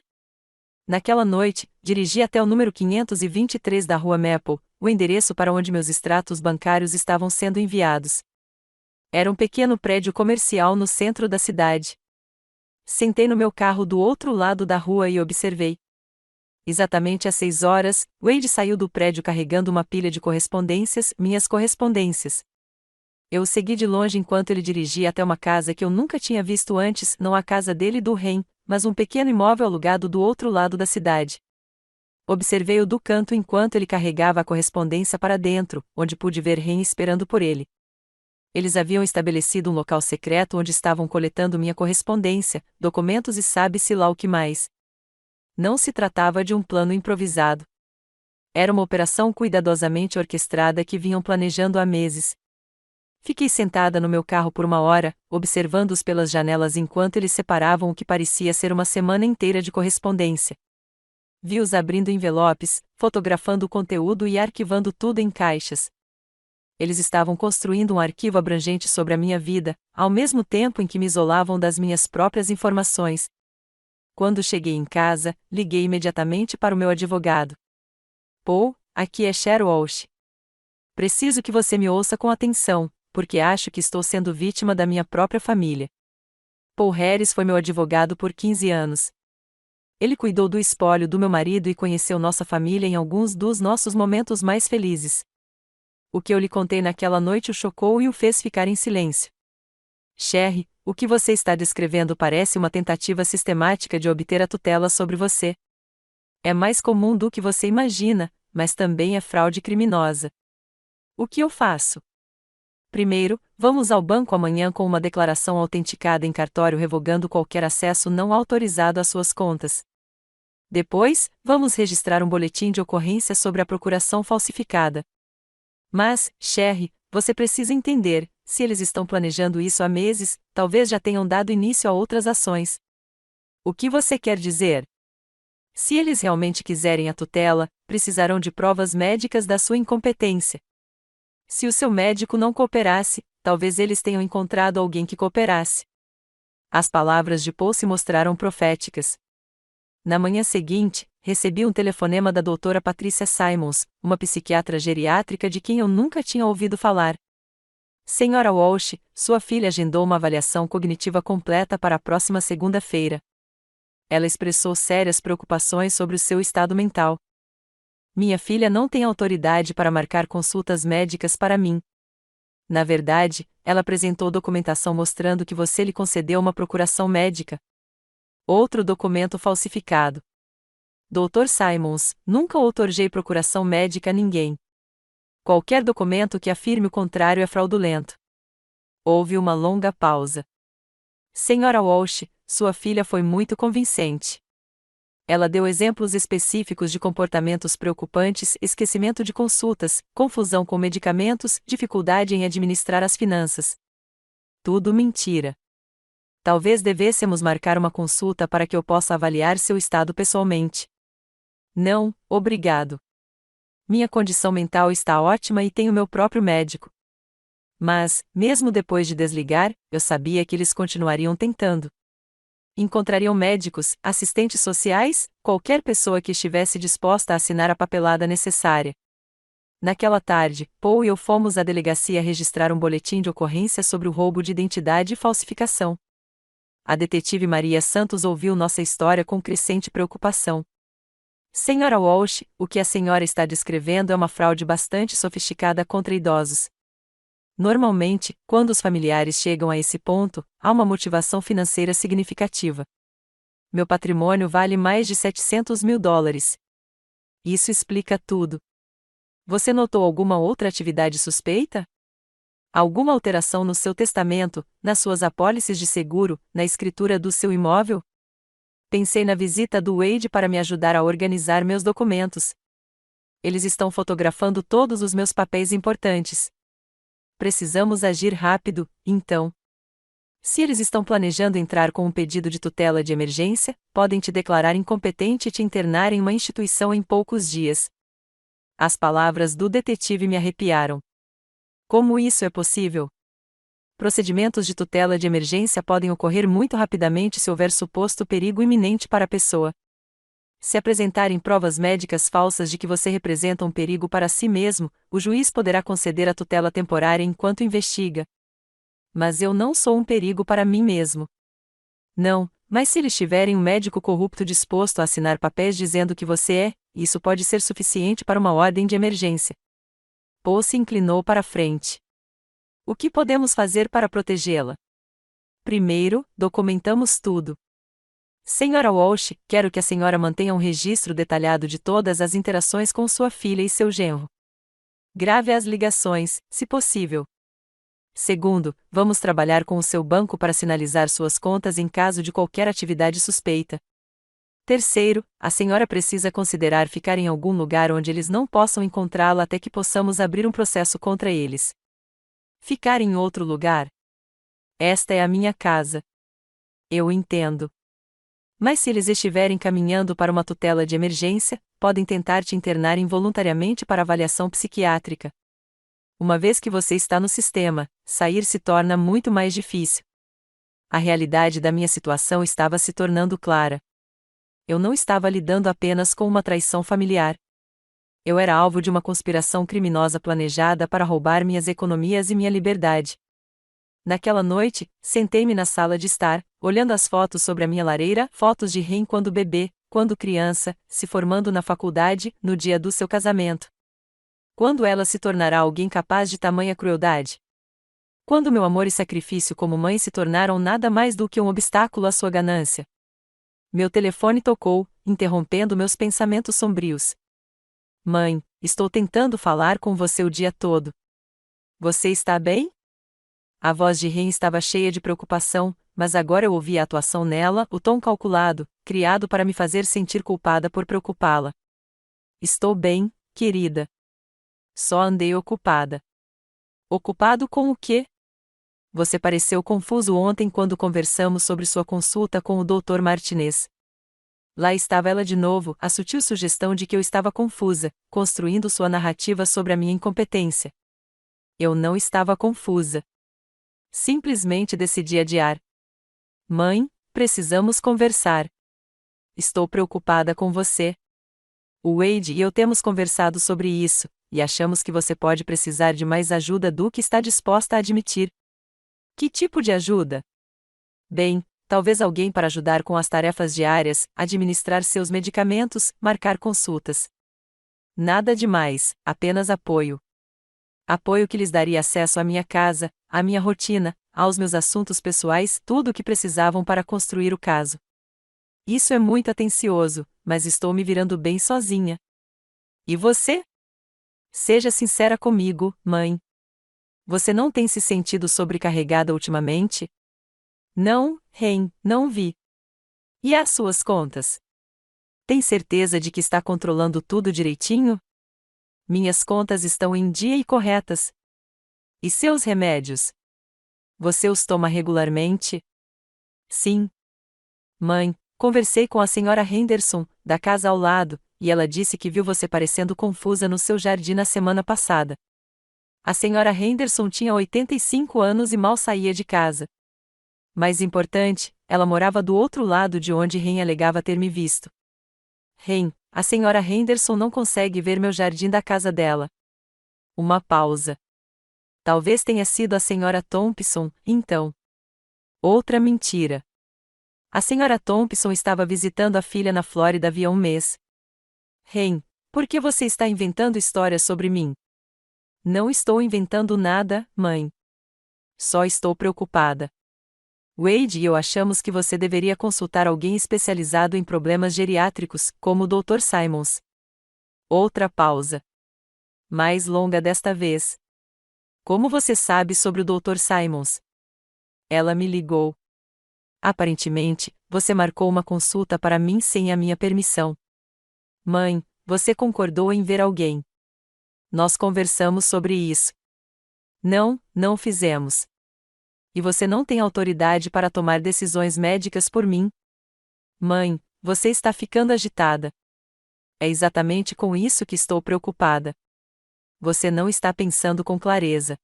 Naquela noite, dirigi até o número 523 da Rua Maple, o endereço para onde meus extratos bancários estavam sendo enviados. Era um pequeno prédio comercial no centro da cidade. Sentei no meu carro do outro lado da rua e observei. Exatamente às 6 horas, Wade saiu do prédio carregando uma pilha de correspondências, minhas correspondências. Eu o segui de longe enquanto ele dirigia até uma casa que eu nunca tinha visto antes, não a casa dele e do Ren, mas um pequeno imóvel alugado do outro lado da cidade. Observei-o do canto enquanto ele carregava a correspondência para dentro, onde pude ver Ren esperando por ele. Eles haviam estabelecido um local secreto onde estavam coletando minha correspondência, documentos e sabe-se lá o que mais. Não se tratava de um plano improvisado. Era uma operação cuidadosamente orquestrada que vinham planejando há meses. Fiquei sentada no meu carro por 1 hora, observando-os pelas janelas enquanto eles separavam o que parecia ser uma semana inteira de correspondência. Vi-os abrindo envelopes, fotografando o conteúdo e arquivando tudo em caixas. Eles estavam construindo um arquivo abrangente sobre a minha vida, ao mesmo tempo em que me isolavam das minhas próprias informações. Quando cheguei em casa, liguei imediatamente para o meu advogado. Paul, aqui é Cher Walsh. Preciso que você me ouça com atenção, porque acho que estou sendo vítima da minha própria família. Paul Harris foi meu advogado por 15 anos. Ele cuidou do espólio do meu marido e conheceu nossa família em alguns dos nossos momentos mais felizes. O que eu lhe contei naquela noite o chocou e o fez ficar em silêncio. Sherry, o que você está descrevendo parece uma tentativa sistemática de obter a tutela sobre você. É mais comum do que você imagina, mas também é fraude criminosa. O que eu faço? Primeiro, vamos ao banco amanhã com uma declaração autenticada em cartório revogando qualquer acesso não autorizado às suas contas. Depois, vamos registrar um boletim de ocorrência sobre a procuração falsificada. Mas, Sherry, você precisa entender, se eles estão planejando isso há meses, talvez já tenham dado início a outras ações. O que você quer dizer? Se eles realmente quiserem a tutela, precisarão de provas médicas da sua incompetência. Se o seu médico não cooperasse, talvez eles tenham encontrado alguém que cooperasse. As palavras de Paul se mostraram proféticas. Na manhã seguinte, recebi um telefonema da doutora Patricia Simons, uma psiquiatra geriátrica de quem eu nunca tinha ouvido falar. Senhora Walsh, sua filha agendou uma avaliação cognitiva completa para a próxima segunda-feira. Ela expressou sérias preocupações sobre o seu estado mental. Minha filha não tem autoridade para marcar consultas médicas para mim. Na verdade, ela apresentou documentação mostrando que você lhe concedeu uma procuração médica. Outro documento falsificado. Dr. Simons, nunca outorguei procuração médica a ninguém. Qualquer documento que afirme o contrário é fraudulento. Houve uma longa pausa. Senhora Walsh, sua filha foi muito convincente. Ela deu exemplos específicos de comportamentos preocupantes, esquecimento de consultas, confusão com medicamentos, dificuldade em administrar as finanças. Tudo mentira. Talvez devêssemos marcar uma consulta para que eu possa avaliar seu estado pessoalmente. Não, obrigado. Minha condição mental está ótima e tenho meu próprio médico. Mas, mesmo depois de desligar, eu sabia que eles continuariam tentando. Encontrariam médicos, assistentes sociais, qualquer pessoa que estivesse disposta a assinar a papelada necessária. Naquela tarde, Paul e eu fomos à delegacia registrar um boletim de ocorrência sobre o roubo de identidade e falsificação. A detetive Maria Santos ouviu nossa história com crescente preocupação. Senhora Walsh, o que a senhora está descrevendo é uma fraude bastante sofisticada contra idosos. Normalmente, quando os familiares chegam a esse ponto, há uma motivação financeira significativa. Meu patrimônio vale mais de $700 mil. Isso explica tudo. Você notou alguma outra atividade suspeita? Alguma alteração no seu testamento, nas suas apólices de seguro, na escritura do seu imóvel? Pensei na visita do Wade para me ajudar a organizar meus documentos. Eles estão fotografando todos os meus papéis importantes. Precisamos agir rápido, então. Se eles estão planejando entrar com um pedido de tutela de emergência, podem te declarar incompetente e te internar em uma instituição em poucos dias. As palavras do detetive me arrepiaram. Como isso é possível? Procedimentos de tutela de emergência podem ocorrer muito rapidamente se houver suposto perigo iminente para a pessoa. Se apresentarem provas médicas falsas de que você representa um perigo para si mesmo, o juiz poderá conceder a tutela temporária enquanto investiga. Mas eu não sou um perigo para mim mesmo. Não, mas se eles tiverem um médico corrupto disposto a assinar papéis dizendo que você é, isso pode ser suficiente para uma ordem de emergência. Paul se inclinou para a frente. O que podemos fazer para protegê-la? Primeiro, documentamos tudo. Senhora Walsh, quero que a senhora mantenha um registro detalhado de todas as interações com sua filha e seu genro. Grave as ligações, se possível. Segundo, vamos trabalhar com o seu banco para sinalizar suas contas em caso de qualquer atividade suspeita. Terceiro, a senhora precisa considerar ficar em algum lugar onde eles não possam encontrá-la até que possamos abrir um processo contra eles. Ficar em outro lugar? Esta é a minha casa. Eu entendo. Mas se eles estiverem caminhando para uma tutela de emergência, podem tentar te internar involuntariamente para avaliação psiquiátrica. Uma vez que você está no sistema, sair se torna muito mais difícil. A realidade da minha situação estava se tornando clara. Eu não estava lidando apenas com uma traição familiar. Eu era alvo de uma conspiração criminosa planejada para roubar minhas economias e minha liberdade. Naquela noite, sentei-me na sala de estar, olhando as fotos sobre a minha lareira, fotos de Ren quando bebê, quando criança, se formando na faculdade, no dia do seu casamento. Quando ela se tornará alguém capaz de tamanha crueldade? Quando meu amor e sacrifício como mãe se tornaram nada mais do que um obstáculo à sua ganância? Meu telefone tocou, interrompendo meus pensamentos sombrios. Mãe, estou tentando falar com você o dia todo. Você está bem? A voz de Ren estava cheia de preocupação, mas agora eu ouvia a atuação nela, o tom calculado, criado para me fazer sentir culpada por preocupá-la. Estou bem, querida. Só andei ocupada. Ocupado com o quê? Você pareceu confuso ontem quando conversamos sobre sua consulta com o Dr. Martinez. Lá estava ela de novo, a sutil sugestão de que eu estava confusa, construindo sua narrativa sobre a minha incompetência. Eu não estava confusa. Simplesmente decidi adiar. Mãe, precisamos conversar. Estou preocupada com você. O Wade e eu temos conversado sobre isso, e achamos que você pode precisar de mais ajuda do que está disposta a admitir. Que tipo de ajuda? Bem, talvez alguém para ajudar com as tarefas diárias, administrar seus medicamentos, marcar consultas. Nada demais, apenas apoio. Apoio que lhes daria acesso à minha casa, à minha rotina, aos meus assuntos pessoais, tudo o que precisavam para construir o caso. Isso é muito atencioso, mas estou me virando bem sozinha. E você? Seja sincera comigo, mãe. Você não tem se sentido sobrecarregada ultimamente? Não, Ren, não vi. E as suas contas? Tem certeza de que está controlando tudo direitinho? Minhas contas estão em dia e corretas. E seus remédios? Você os toma regularmente? Sim. Mãe, conversei com a senhora Henderson, da casa ao lado, e ela disse que viu você parecendo confusa no seu jardim na semana passada. A senhora Henderson tinha 85 anos e mal saía de casa. Mais importante, ela morava do outro lado de onde Ren alegava ter me visto. Ren, a senhora Henderson não consegue ver meu jardim da casa dela. Uma pausa. Talvez tenha sido a senhora Thompson, então. Outra mentira. A senhora Thompson estava visitando a filha na Flórida havia um mês. Ren, por que você está inventando histórias sobre mim? Não estou inventando nada, mãe. Só estou preocupada. Wade e eu achamos que você deveria consultar alguém especializado em problemas geriátricos, como o Dr. Simons. Outra pausa. Mais longa desta vez. Como você sabe sobre o Dr. Simons? Ela me ligou. Aparentemente, você marcou uma consulta para mim sem a minha permissão. Mãe, você concordou em ver alguém. Nós conversamos sobre isso. Não, não fizemos. E você não tem autoridade para tomar decisões médicas por mim. Mãe, você está ficando agitada. É exatamente com isso que estou preocupada. Você não está pensando com clareza.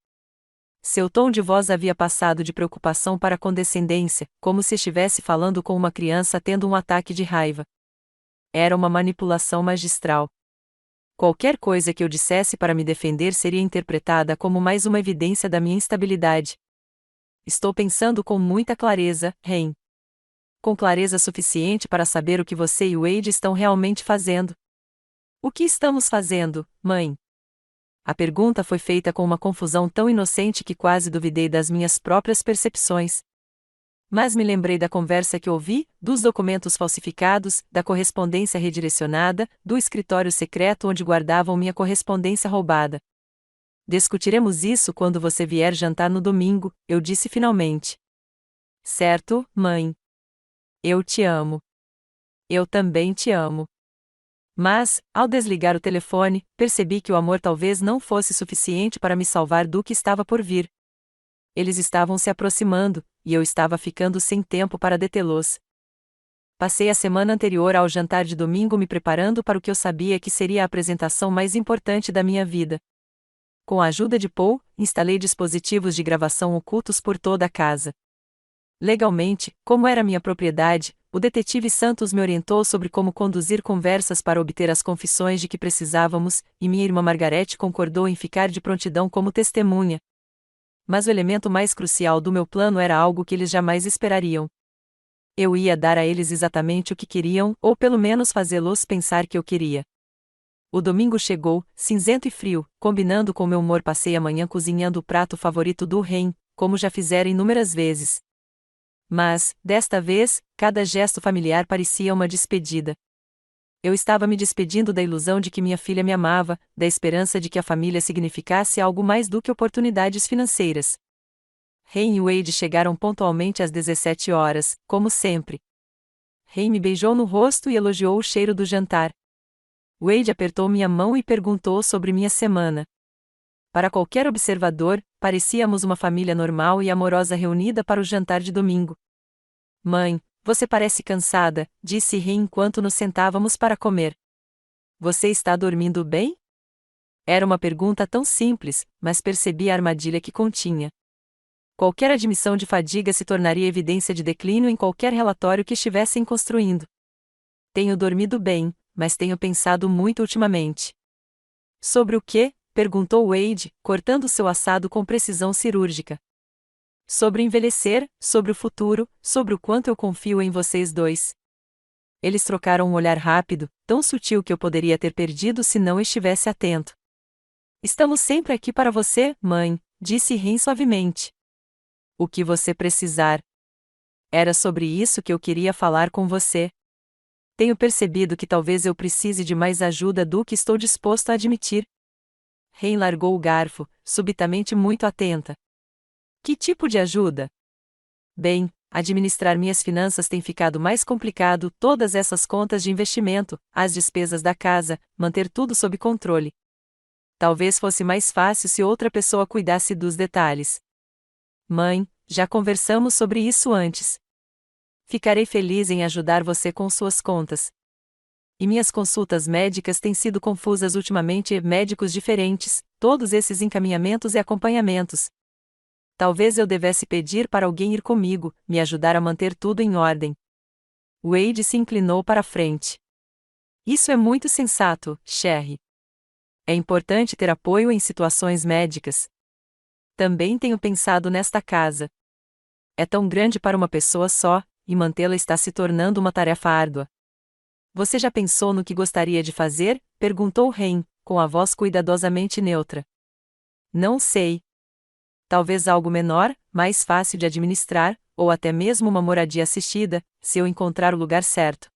Seu tom de voz havia passado de preocupação para condescendência, como se estivesse falando com uma criança tendo um ataque de raiva. Era uma manipulação magistral. Qualquer coisa que eu dissesse para me defender seria interpretada como mais uma evidência da minha instabilidade. Estou pensando com muita clareza, Ren. Com clareza suficiente para saber o que você e Wade estão realmente fazendo. O que estamos fazendo, mãe? A pergunta foi feita com uma confusão tão inocente que quase duvidei das minhas próprias percepções. Mas me lembrei da conversa que ouvi, dos documentos falsificados, da correspondência redirecionada, do escritório secreto onde guardavam minha correspondência roubada. Discutiremos isso quando você vier jantar no domingo, eu disse finalmente. Certo, mãe. Eu te amo. Eu também te amo. Mas, ao desligar o telefone, percebi que o amor talvez não fosse suficiente para me salvar do que estava por vir. Eles estavam se aproximando, e eu estava ficando sem tempo para detê-los. Passei a semana anterior ao jantar de domingo me preparando para o que eu sabia que seria a apresentação mais importante da minha vida. Com a ajuda de Paul, instalei dispositivos de gravação ocultos por toda a casa. Legalmente, como era minha propriedade, o detetive Santos me orientou sobre como conduzir conversas para obter as confissões de que precisávamos, e minha irmã Margarete concordou em ficar de prontidão como testemunha. Mas o elemento mais crucial do meu plano era algo que eles jamais esperariam. Eu ia dar a eles exatamente o que queriam, ou pelo menos fazê-los pensar que eu queria. O domingo chegou, cinzento e frio, combinando com meu humor. Passei a manhã cozinhando o prato favorito do Ren, como já fizera inúmeras vezes. Mas, desta vez, cada gesto familiar parecia uma despedida. Eu estava me despedindo da ilusão de que minha filha me amava, da esperança de que a família significasse algo mais do que oportunidades financeiras. Ren e Wade chegaram pontualmente às 17 horas, como sempre. Ren me beijou no rosto e elogiou o cheiro do jantar. Wade apertou minha mão e perguntou sobre minha semana. Para qualquer observador, parecíamos uma família normal e amorosa reunida para o jantar de domingo. Mãe, você parece cansada, disse Ren enquanto nos sentávamos para comer. Você está dormindo bem? Era uma pergunta tão simples, mas percebi a armadilha que continha. Qualquer admissão de fadiga se tornaria evidência de declínio em qualquer relatório que estivessem construindo. Tenho dormido bem, mas tenho pensado muito ultimamente. Sobre o quê? Perguntou Wade, cortando seu assado com precisão cirúrgica. Sobre envelhecer, sobre o futuro, sobre o quanto eu confio em vocês dois. Eles trocaram um olhar rápido, tão sutil que eu poderia ter perdido se não estivesse atento. Estamos sempre aqui para você, mãe, disse Ren suavemente. O que você precisar. Era sobre isso que eu queria falar com você. Tenho percebido que talvez eu precise de mais ajuda do que estou disposto a admitir. Ren largou o garfo, subitamente muito atenta. Que tipo de ajuda? Bem, administrar minhas finanças tem ficado mais complicado, todas essas contas de investimento, as despesas da casa, manter tudo sob controle. Talvez fosse mais fácil se outra pessoa cuidasse dos detalhes. Mãe, já conversamos sobre isso antes. Ficarei feliz em ajudar você com suas contas. E minhas consultas médicas têm sido confusas ultimamente. Médicos diferentes, todos esses encaminhamentos e acompanhamentos. Talvez eu devesse pedir para alguém ir comigo, me ajudar a manter tudo em ordem. Wade se inclinou para a frente. Isso é muito sensato, Sherry. É importante ter apoio em situações médicas. Também tenho pensado nesta casa. É tão grande para uma pessoa só, e mantê-la está se tornando uma tarefa árdua. Você já pensou no que gostaria de fazer? Perguntou Ren, com a voz cuidadosamente neutra. Não sei. Talvez algo menor, mais fácil de administrar, ou até mesmo uma moradia assistida, se eu encontrar o lugar certo.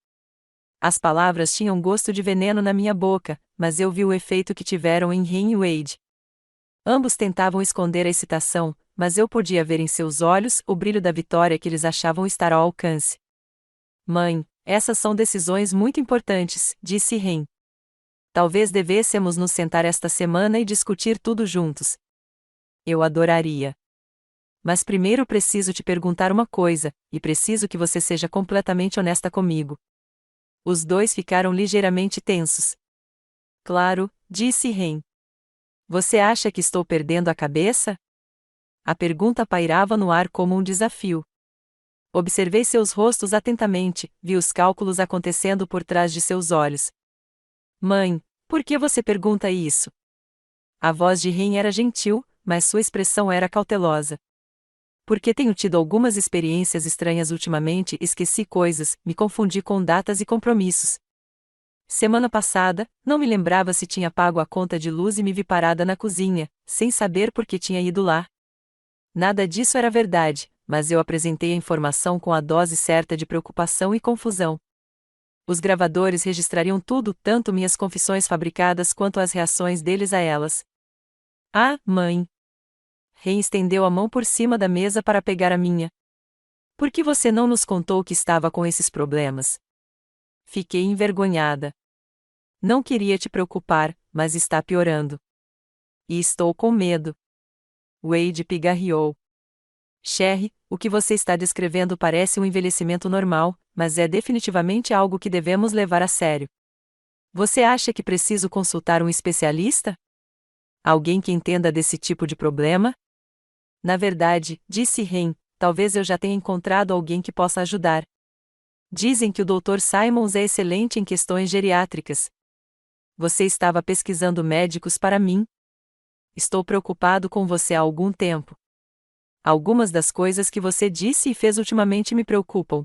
As palavras tinham gosto de veneno na minha boca, mas eu vi o efeito que tiveram em Ren e Wade. Ambos tentavam esconder a excitação, mas eu podia ver em seus olhos o brilho da vitória que eles achavam estar ao alcance. Mãe, essas são decisões muito importantes, disse Ren. Talvez devêssemos nos sentar esta semana e discutir tudo juntos. Eu adoraria. Mas primeiro preciso te perguntar uma coisa, e preciso que você seja completamente honesta comigo. Os dois ficaram ligeiramente tensos. Claro, disse Ren. Você acha que estou perdendo a cabeça? A pergunta pairava no ar como um desafio. Observei seus rostos atentamente, vi os cálculos acontecendo por trás de seus olhos. Mãe, por que você pergunta isso? A voz de Ren era gentil, mas sua expressão era cautelosa. Porque tenho tido algumas experiências estranhas ultimamente, esqueci coisas, me confundi com datas e compromissos. Semana passada, não me lembrava se tinha pago a conta de luz e me vi parada na cozinha, sem saber por que tinha ido lá. Nada disso era verdade, mas eu apresentei a informação com a dose certa de preocupação e confusão. Os gravadores registrariam tudo, tanto minhas confissões fabricadas quanto as reações deles a elas. Ah, mãe! Ren estendeu a mão por cima da mesa para pegar a minha. Por que você não nos contou que estava com esses problemas? Fiquei envergonhada. Não queria te preocupar, mas está piorando. E estou com medo. Wade pigarreou. Sherry, o que você está descrevendo parece um envelhecimento normal, mas é definitivamente algo que devemos levar a sério. Você acha que preciso consultar um especialista? Alguém que entenda desse tipo de problema? Na verdade, disse Ren, talvez eu já tenha encontrado alguém que possa ajudar. Dizem que o Dr. Simons é excelente em questões geriátricas. Você estava pesquisando médicos para mim? Estou preocupado com você há algum tempo. Algumas das coisas que você disse e fez ultimamente me preocupam.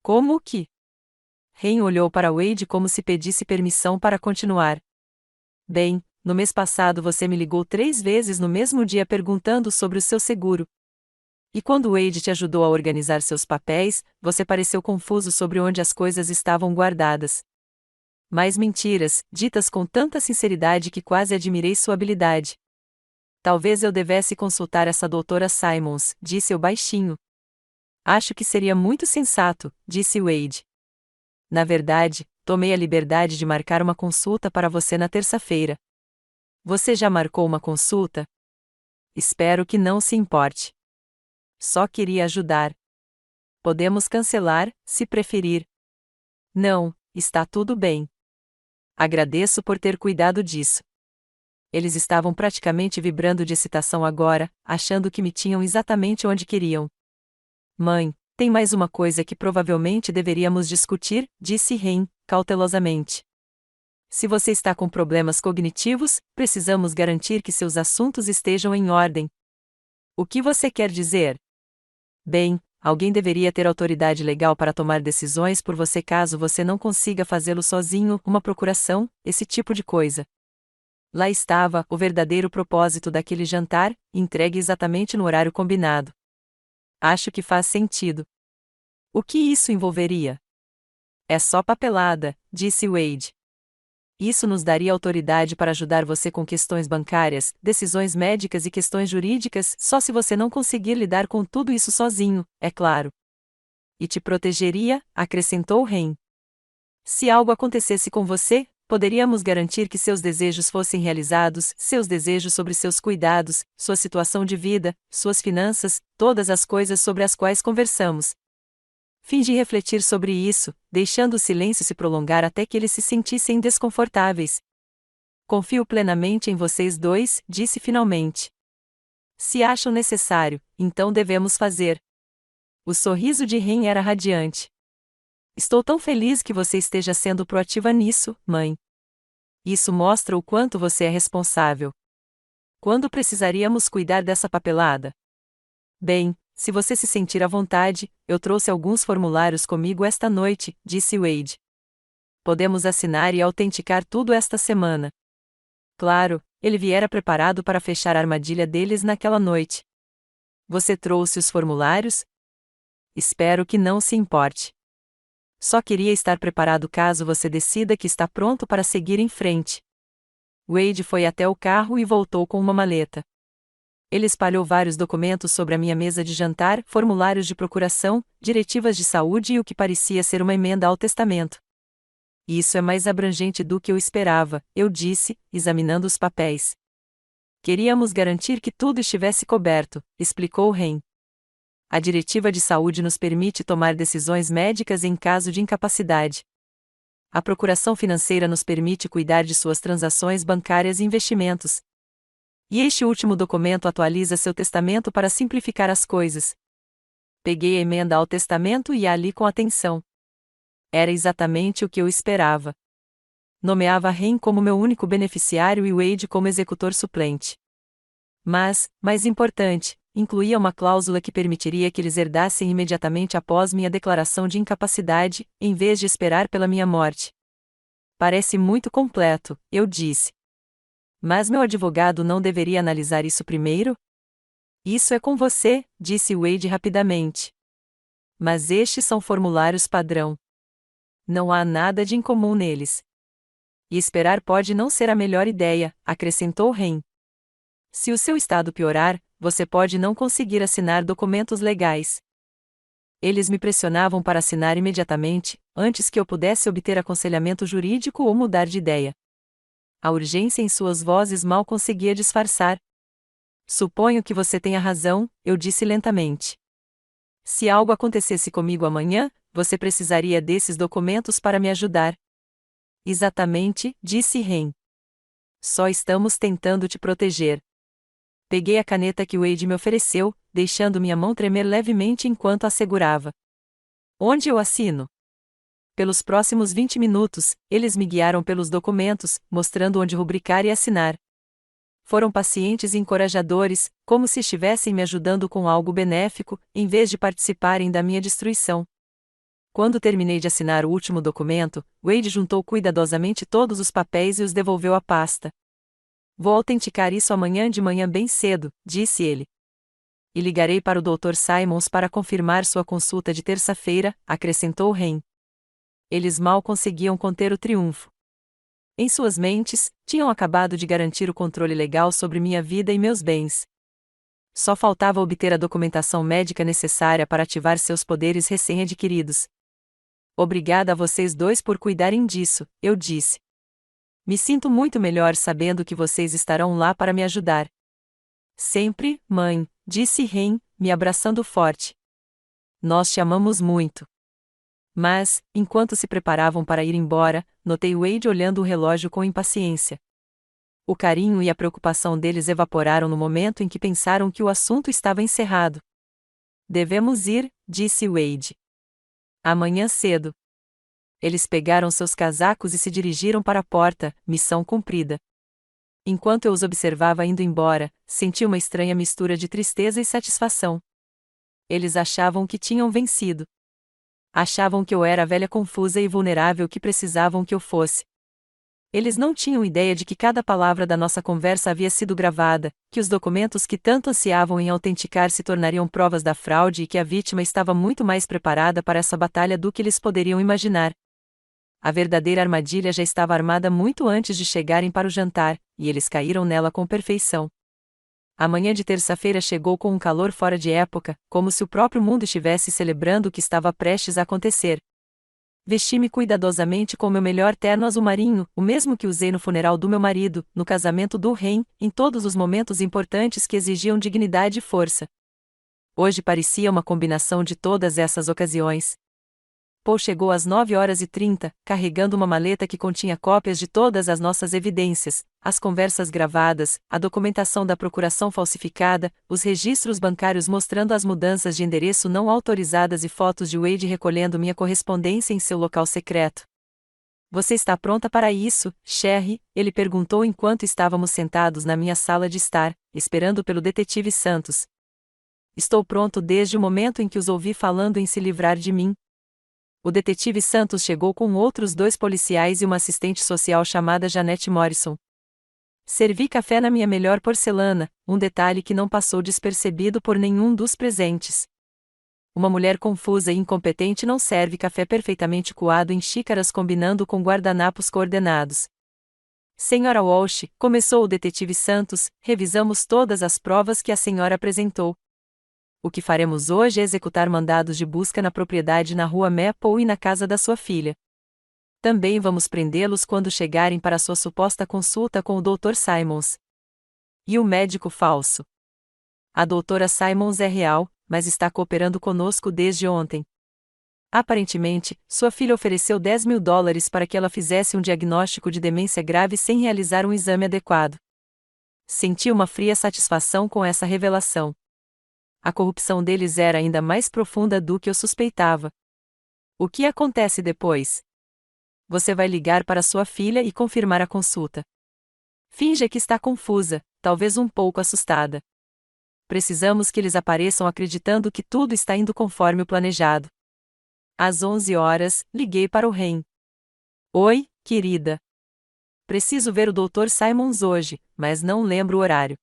Como o que? Ren olhou para Wade como se pedisse permissão para continuar. Bem, no mês passado você me ligou 3 vezes no mesmo dia perguntando sobre o seu seguro. E quando Wade te ajudou a organizar seus papéis, você pareceu confuso sobre onde as coisas estavam guardadas. Mais mentiras, ditas com tanta sinceridade que quase admirei sua habilidade. Talvez eu devesse consultar essa doutora Simons, disse eu baixinho. Acho que seria muito sensato, disse Wade. Na verdade, tomei a liberdade de marcar uma consulta para você na terça-feira. Você já marcou uma consulta? Espero que não se importe. Só queria ajudar. Podemos cancelar, se preferir. Não, está tudo bem. Agradeço por ter cuidado disso. Eles estavam praticamente vibrando de excitação agora, achando que me tinham exatamente onde queriam. Mãe, tem mais uma coisa que provavelmente deveríamos discutir, disse Ren, cautelosamente. Se você está com problemas cognitivos, precisamos garantir que seus assuntos estejam em ordem. O que você quer dizer? Bem, alguém deveria ter autoridade legal para tomar decisões por você caso você não consiga fazê-lo sozinho, uma procuração, esse tipo de coisa. Lá estava o verdadeiro propósito daquele jantar, entregue exatamente no horário combinado. Acho que faz sentido. O que isso envolveria? É só papelada, disse Wade. Isso nos daria autoridade para ajudar você com questões bancárias, decisões médicas e questões jurídicas, só se você não conseguir lidar com tudo isso sozinho, é claro. E te protegeria, acrescentou Ren. Se algo acontecesse com você, poderíamos garantir que seus desejos fossem realizados, seus desejos sobre seus cuidados, sua situação de vida, suas finanças, todas as coisas sobre as quais conversamos. Fingi refletir sobre isso, deixando o silêncio se prolongar até que eles se sentissem desconfortáveis. Confio plenamente em vocês dois, disse finalmente. Se acham necessário, então devemos fazer. O sorriso de Ren era radiante. Estou tão feliz que você esteja sendo proativa nisso, mãe. Isso mostra o quanto você é responsável. Quando precisaríamos cuidar dessa papelada? Bem, se você se sentir à vontade, eu trouxe alguns formulários comigo esta noite, disse Wade. Podemos assinar e autenticar tudo esta semana. Claro, ele viera preparado para fechar a armadilha deles naquela noite. Você trouxe os formulários? Espero que não se importe. Só queria estar preparado caso você decida que está pronto para seguir em frente. Wade foi até o carro e voltou com uma maleta. Ele espalhou vários documentos sobre a minha mesa de jantar, formulários de procuração, diretivas de saúde e o que parecia ser uma emenda ao testamento. Isso é mais abrangente do que eu esperava, eu disse, examinando os papéis. Queríamos garantir que tudo estivesse coberto, explicou Ren. A diretiva de saúde nos permite tomar decisões médicas em caso de incapacidade. A procuração financeira nos permite cuidar de suas transações bancárias e investimentos. E este último documento atualiza seu testamento para simplificar as coisas. Peguei a emenda ao testamento e a li com atenção. Era exatamente o que eu esperava. Nomeava Ren como meu único beneficiário e Wade como executor suplente. Mas, mais importante, incluía uma cláusula que permitiria que eles herdassem imediatamente após minha declaração de incapacidade, em vez de esperar pela minha morte. Parece muito completo, eu disse. Mas meu advogado não deveria analisar isso primeiro? Isso é com você, disse Wade rapidamente. Mas estes são formulários padrão. Não há nada de incomum neles. E esperar pode não ser a melhor ideia, acrescentou Ren. Se o seu estado piorar, você pode não conseguir assinar documentos legais. Eles me pressionavam para assinar imediatamente, antes que eu pudesse obter aconselhamento jurídico ou mudar de ideia. A urgência em suas vozes mal conseguia disfarçar. Suponho que você tenha razão, eu disse lentamente. Se algo acontecesse comigo amanhã, você precisaria desses documentos para me ajudar. Exatamente, disse Ren. Só estamos tentando te proteger. Peguei a caneta que Wade me ofereceu, deixando minha mão tremer levemente enquanto a segurava. Onde eu assino? Pelos próximos 20 minutos, eles me guiaram pelos documentos, mostrando onde rubricar e assinar. Foram pacientes e encorajadores, como se estivessem me ajudando com algo benéfico, em vez de participarem da minha destruição. Quando terminei de assinar o último documento, Wade juntou cuidadosamente todos os papéis e os devolveu à pasta. Vou autenticar isso amanhã de manhã bem cedo, disse ele. E ligarei para o Dr. Simons para confirmar sua consulta de terça-feira, acrescentou Ren. Eles mal conseguiam conter o triunfo. Em suas mentes, tinham acabado de garantir o controle legal sobre minha vida e meus bens. Só faltava obter a documentação médica necessária para ativar seus poderes recém-adquiridos. Obrigada a vocês dois por cuidarem disso, eu disse. Me sinto muito melhor sabendo que vocês estarão lá para me ajudar. Sempre, mãe, disse Ren, me abraçando forte. Nós te amamos muito. Mas, enquanto se preparavam para ir embora, notei Wade olhando o relógio com impaciência. O carinho e a preocupação deles evaporaram no momento em que pensaram que o assunto estava encerrado. Devemos ir, disse Wade. Amanhã cedo. Eles pegaram seus casacos e se dirigiram para a porta, missão cumprida. Enquanto eu os observava indo embora, senti uma estranha mistura de tristeza e satisfação. Eles achavam que tinham vencido. Achavam que eu era a velha confusa e vulnerável que precisavam que eu fosse. Eles não tinham ideia de que cada palavra da nossa conversa havia sido gravada, que os documentos que tanto ansiavam em autenticar se tornariam provas da fraude e que a vítima estava muito mais preparada para essa batalha do que eles poderiam imaginar. A verdadeira armadilha já estava armada muito antes de chegarem para o jantar, e eles caíram nela com perfeição. A manhã de terça-feira chegou com um calor fora de época, como se o próprio mundo estivesse celebrando o que estava prestes a acontecer. Vesti-me cuidadosamente com meu melhor terno azul marinho, o mesmo que usei no funeral do meu marido, no casamento do Ren, em todos os momentos importantes que exigiam dignidade e força. Hoje parecia uma combinação de todas essas ocasiões. Paul chegou às 9h30, carregando uma maleta que continha cópias de todas as nossas evidências, as conversas gravadas, a documentação da procuração falsificada, os registros bancários mostrando as mudanças de endereço não autorizadas e fotos de Wade recolhendo minha correspondência em seu local secreto. Você está pronta para isso, Sherry? Ele perguntou enquanto estávamos sentados na minha sala de estar, esperando pelo detetive Santos. Estou pronto desde o momento em que os ouvi falando em se livrar de mim. O detetive Santos chegou com outros 2 policiais e uma assistente social chamada Janete Morrison. Servi café na minha melhor porcelana, um detalhe que não passou despercebido por nenhum dos presentes. Uma mulher confusa e incompetente não serve café perfeitamente coado em xícaras combinando com guardanapos coordenados. Senhora Walsh, começou o detetive Santos, revisamos todas as provas que a senhora apresentou. O que faremos hoje é executar mandados de busca na propriedade na rua Maple e na casa da sua filha. Também vamos prendê-los quando chegarem para sua suposta consulta com o Dr. Simons. E o médico falso? A doutora Simons é real, mas está cooperando conosco desde ontem. Aparentemente, sua filha ofereceu $10.000 para que ela fizesse um diagnóstico de demência grave sem realizar um exame adequado. Senti uma fria satisfação com essa revelação. A corrupção deles era ainda mais profunda do que eu suspeitava. O que acontece depois? Você vai ligar para sua filha e confirmar a consulta. Finja que está confusa, talvez um pouco assustada. Precisamos que eles apareçam acreditando que tudo está indo conforme o planejado. Às 11h, liguei para o Ren. Oi, querida. Preciso ver o Dr. Simons hoje, mas não lembro o horário.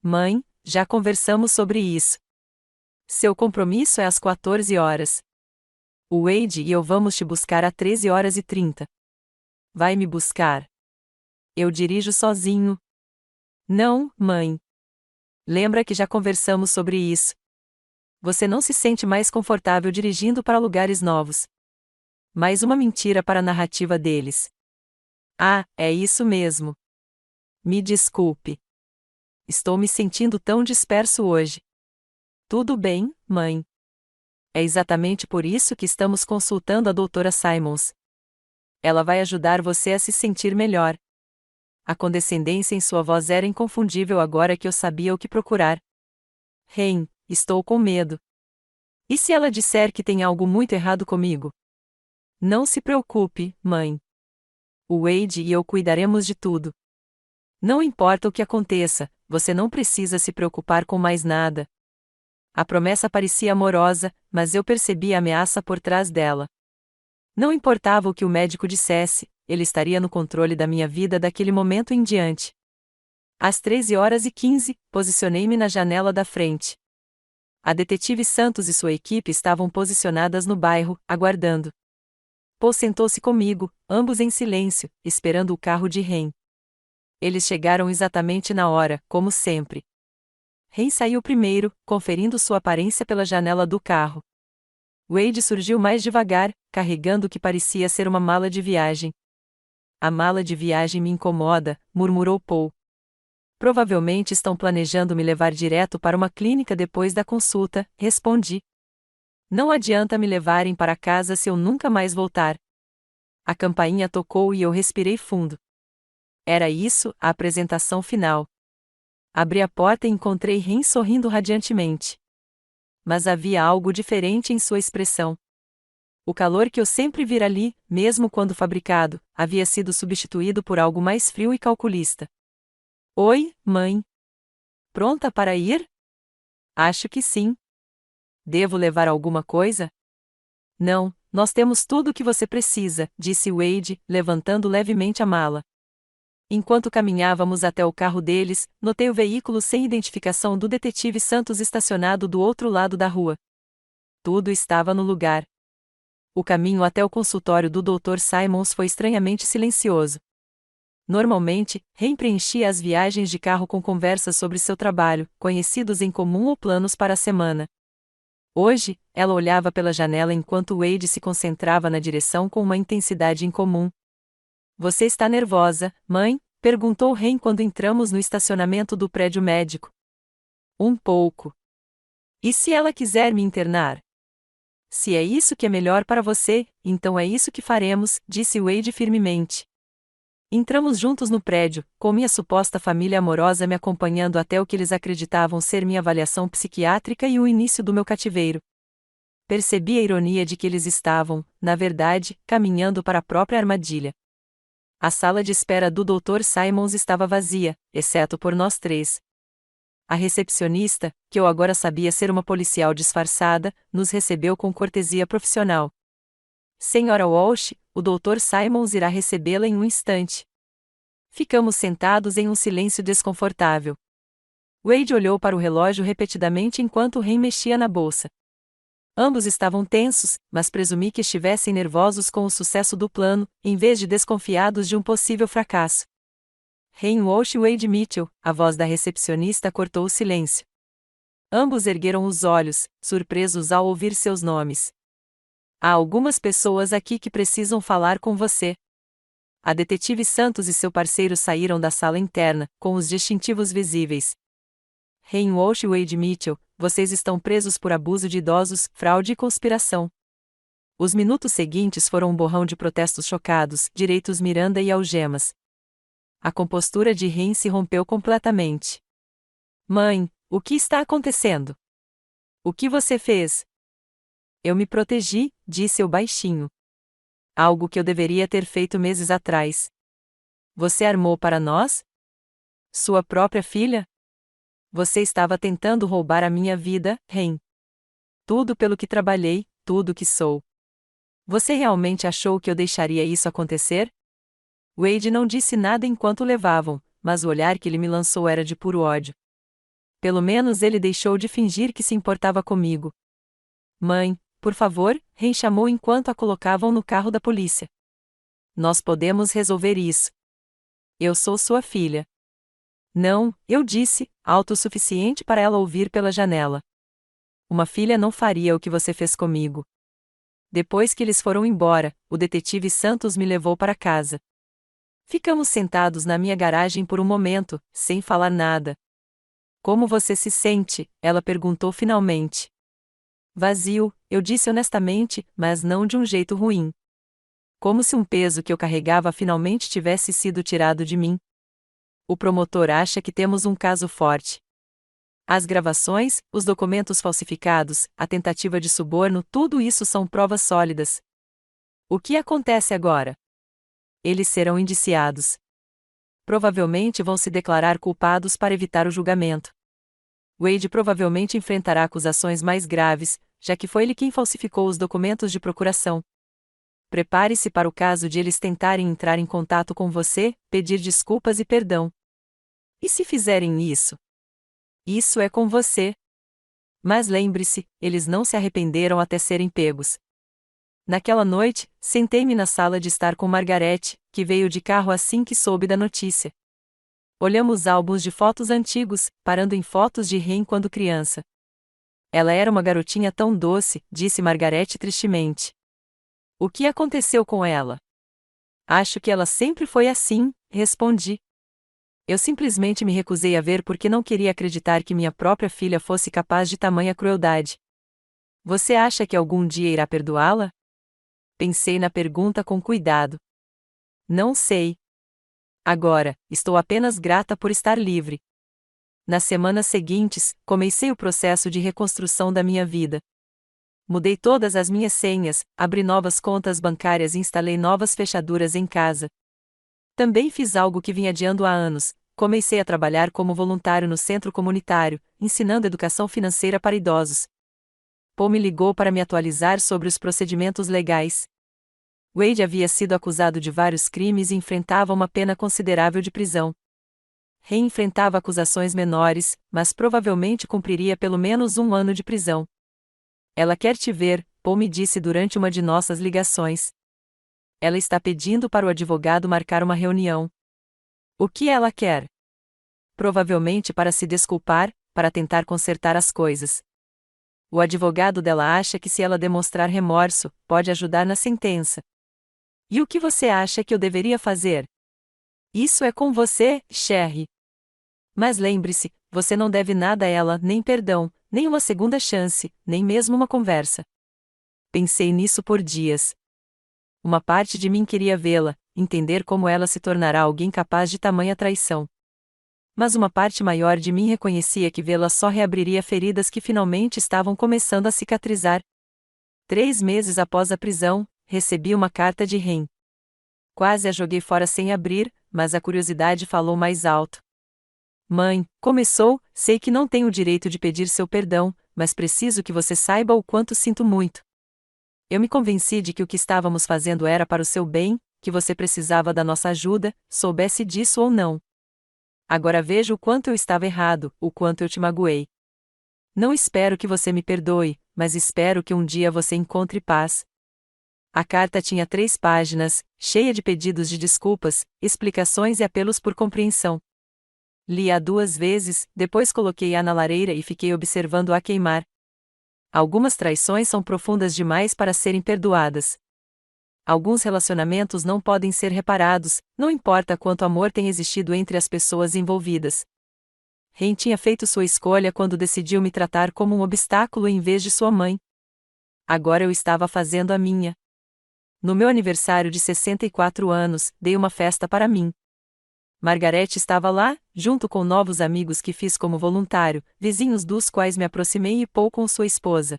Mãe, já conversamos sobre isso. Seu compromisso é às 14h. O Wade e eu vamos te buscar às 13h30. Vai me buscar? Eu dirijo sozinho. Não, mãe. Lembra que já conversamos sobre isso. Você não se sente mais confortável dirigindo para lugares novos. Mais uma mentira para a narrativa deles. Ah, é isso mesmo. Me desculpe. Estou me sentindo tão disperso hoje. Tudo bem, mãe. É exatamente por isso que estamos consultando a doutora Simons. Ela vai ajudar você a se sentir melhor. A condescendência em sua voz era inconfundível agora que eu sabia o que procurar. Ren, estou com medo. E se ela disser que tem algo muito errado comigo? Não se preocupe, mãe. O Wade e eu cuidaremos de tudo. Não importa o que aconteça, você não precisa se preocupar com mais nada. A promessa parecia amorosa, mas eu percebi a ameaça por trás dela. Não importava o que o médico dissesse, ele estaria no controle da minha vida daquele momento em diante. Às 13h15, posicionei-me na janela da frente. A detetive Santos e sua equipe estavam posicionadas no bairro, aguardando. Paul sentou-se comigo, ambos em silêncio, esperando o carro de Ren. Eles chegaram exatamente na hora, como sempre. Ren saiu primeiro, conferindo sua aparência pela janela do carro. Wade surgiu mais devagar, carregando o que parecia ser uma mala de viagem. A mala de viagem me incomoda, murmurou Paul. Provavelmente estão planejando me levar direto para uma clínica depois da consulta, respondi. Não adianta me levarem para casa se eu nunca mais voltar. A campainha tocou e eu respirei fundo. Era isso, a apresentação final. Abri a porta e encontrei Ren sorrindo radiantemente. Mas havia algo diferente em sua expressão. O calor que eu sempre vira ali, mesmo quando fabricado, havia sido substituído por algo mais frio e calculista. Oi, mãe. Pronta para ir? Acho que sim. Devo levar alguma coisa? Não, nós temos tudo o que você precisa, disse Wade, levantando levemente a mala. Enquanto caminhávamos até o carro deles, notei o veículo sem identificação do detetive Santos estacionado do outro lado da rua. Tudo estava no lugar. O caminho até o consultório do Dr. Simons foi estranhamente silencioso. Normalmente, Ren preenchia as viagens de carro com conversas sobre seu trabalho, conhecidos em comum ou planos para a semana. Hoje, ela olhava pela janela enquanto Wade se concentrava na direção com uma intensidade incomum. Você está nervosa, mãe? Perguntou Ren quando entramos no estacionamento do prédio médico. Um pouco. E se ela quiser me internar? Se é isso que é melhor para você, então é isso que faremos, disse Wade firmemente. Entramos juntos no prédio, com minha suposta família amorosa me acompanhando até o que eles acreditavam ser minha avaliação psiquiátrica e o início do meu cativeiro. Percebi a ironia de que eles estavam, na verdade, caminhando para a própria armadilha. A sala de espera do Dr. Simons estava vazia, exceto por nós três. A recepcionista, que eu agora sabia ser uma policial disfarçada, nos recebeu com cortesia profissional. Senhora Walsh, o Dr. Simons irá recebê-la em um instante. Ficamos sentados em um silêncio desconfortável. Wade olhou para o relógio repetidamente enquanto Ren mexia na bolsa. Ambos estavam tensos, mas presumi que estivessem nervosos com o sucesso do plano, em vez de desconfiados de um possível fracasso. Ren Walsh e Wade Mitchell, a voz da recepcionista cortou o silêncio. Ambos ergueram os olhos, surpresos ao ouvir seus nomes. Há algumas pessoas aqui que precisam falar com você. A detetive Santos e seu parceiro saíram da sala interna, com os distintivos visíveis. Ren Walsh e Wade Mitchell, vocês estão presos por abuso de idosos, fraude e conspiração. Os minutos seguintes foram um borrão de protestos chocados, direitos Miranda e algemas. A compostura de Ren se rompeu completamente. Mãe, o que está acontecendo? O que você fez? Eu me protegi, disse eu baixinho. Algo que eu deveria ter feito meses atrás. Você armou para nós? Sua própria filha? Você estava tentando roubar a minha vida, Ren. Tudo pelo que trabalhei, tudo que sou. Você realmente achou que eu deixaria isso acontecer? Wade não disse nada enquanto levavam, mas o olhar que ele me lançou era de puro ódio. Pelo menos ele deixou de fingir que se importava comigo. Mãe, por favor, Ren chamou enquanto a colocavam no carro da polícia. Nós podemos resolver isso. Eu sou sua filha. Não, eu disse, alto o suficiente para ela ouvir pela janela. Uma filha não faria o que você fez comigo. Depois que eles foram embora, o detetive Santos me levou para casa. Ficamos sentados na minha garagem por um momento, sem falar nada. Como você se sente? Ela perguntou finalmente. Vazio, eu disse honestamente, mas não de um jeito ruim. Como se um peso que eu carregava finalmente tivesse sido tirado de mim. O promotor acha que temos um caso forte. As gravações, os documentos falsificados, a tentativa de suborno, tudo isso são provas sólidas. O que acontece agora? Eles serão indiciados. Provavelmente vão se declarar culpados para evitar o julgamento. Wade provavelmente enfrentará acusações mais graves, já que foi ele quem falsificou os documentos de procuração. Prepare-se para o caso de eles tentarem entrar em contato com você, pedir desculpas e perdão. E se fizerem isso? Isso é com você. Mas lembre-se, eles não se arrependeram até serem pegos. Naquela noite, sentei-me na sala de estar com Margarete, que veio de carro assim que soube da notícia. Olhamos álbuns de fotos antigos, parando em fotos de Ren quando criança. Ela era uma garotinha tão doce, disse Margarete tristemente. O que aconteceu com ela? Acho que ela sempre foi assim, respondi. Eu simplesmente me recusei a ver porque não queria acreditar que minha própria filha fosse capaz de tamanha crueldade. Você acha que algum dia irá perdoá-la? Pensei na pergunta com cuidado. Não sei. Agora, estou apenas grata por estar livre. Nas semanas seguintes, comecei o processo de reconstrução da minha vida. Mudei todas as minhas senhas, abri novas contas bancárias e instalei novas fechaduras em casa. Também fiz algo que vinha adiando há anos. Comecei a trabalhar como voluntário no centro comunitário, ensinando educação financeira para idosos. Paul me ligou para me atualizar sobre os procedimentos legais. Wade havia sido acusado de vários crimes e enfrentava uma pena considerável de prisão. Ren enfrentava acusações menores, mas provavelmente cumpriria pelo menos 1 ano de prisão. Ela quer te ver, Paul me disse durante uma de nossas ligações. Ela está pedindo para o advogado marcar uma reunião. O que ela quer? Provavelmente para se desculpar, para tentar consertar as coisas. O advogado dela acha que se ela demonstrar remorso, pode ajudar na sentença. E o que você acha que eu deveria fazer? Isso é com você, Sherry. Mas lembre-se, você não deve nada a ela, nem perdão, nem uma segunda chance, nem mesmo uma conversa. Pensei nisso por dias. Uma parte de mim queria vê-la, entender como ela se tornará alguém capaz de tamanha traição. Mas uma parte maior de mim reconhecia que vê-la só reabriria feridas que finalmente estavam começando a cicatrizar. 3 meses após a prisão, recebi uma carta de Ren. Quase a joguei fora sem abrir, mas a curiosidade falou mais alto. Mãe, começou, sei que não tenho o direito de pedir seu perdão, mas preciso que você saiba o quanto sinto muito. Eu me convenci de que o que estávamos fazendo era para o seu bem, que você precisava da nossa ajuda, soubesse disso ou não. Agora vejo o quanto eu estava errado, o quanto eu te magoei. Não espero que você me perdoe, mas espero que um dia você encontre paz. A carta tinha 3 páginas, cheia de pedidos de desculpas, explicações e apelos por compreensão. Li-a 2 vezes, depois coloquei-a na lareira e fiquei observando-a queimar. Algumas traições são profundas demais para serem perdoadas. Alguns relacionamentos não podem ser reparados, não importa quanto amor tenha existido entre as pessoas envolvidas. Ren tinha feito sua escolha quando decidiu me tratar como um obstáculo em vez de sua mãe. Agora eu estava fazendo a minha. No meu aniversário de 64 anos, dei uma festa para mim. Margaret estava lá, junto com novos amigos que fiz como voluntário, vizinhos dos quais me aproximei e Paul com sua esposa.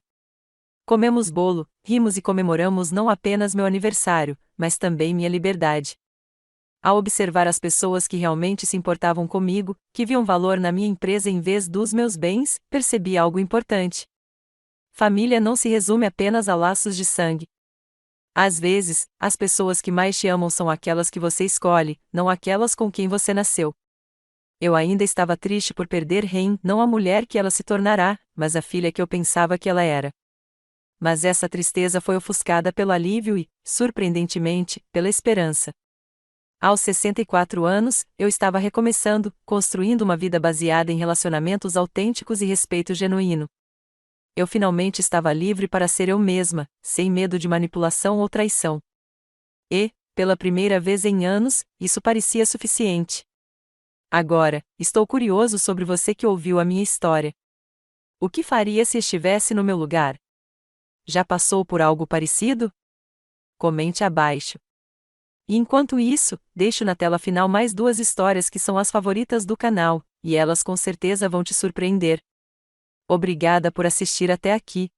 Comemos bolo, rimos e comemoramos não apenas meu aniversário, mas também minha liberdade. Ao observar as pessoas que realmente se importavam comigo, que viam valor na minha empresa em vez dos meus bens, percebi algo importante. Família não se resume apenas a laços de sangue. Às vezes, as pessoas que mais te amam são aquelas que você escolhe, não aquelas com quem você nasceu. Eu ainda estava triste por perder Ren, não a mulher que ela se tornará, mas a filha que eu pensava que ela era. Mas essa tristeza foi ofuscada pelo alívio e, surpreendentemente, pela esperança. Aos 64 anos, eu estava recomeçando, construindo uma vida baseada em relacionamentos autênticos e respeito genuíno. Eu finalmente estava livre para ser eu mesma, sem medo de manipulação ou traição. E, pela primeira vez em anos, isso parecia suficiente. Agora, estou curioso sobre você que ouviu a minha história. O que faria se estivesse no meu lugar? Já passou por algo parecido? Comente abaixo. E enquanto isso, deixo na tela final mais 2 histórias que são as favoritas do canal, e elas com certeza vão te surpreender. Obrigada por assistir até aqui.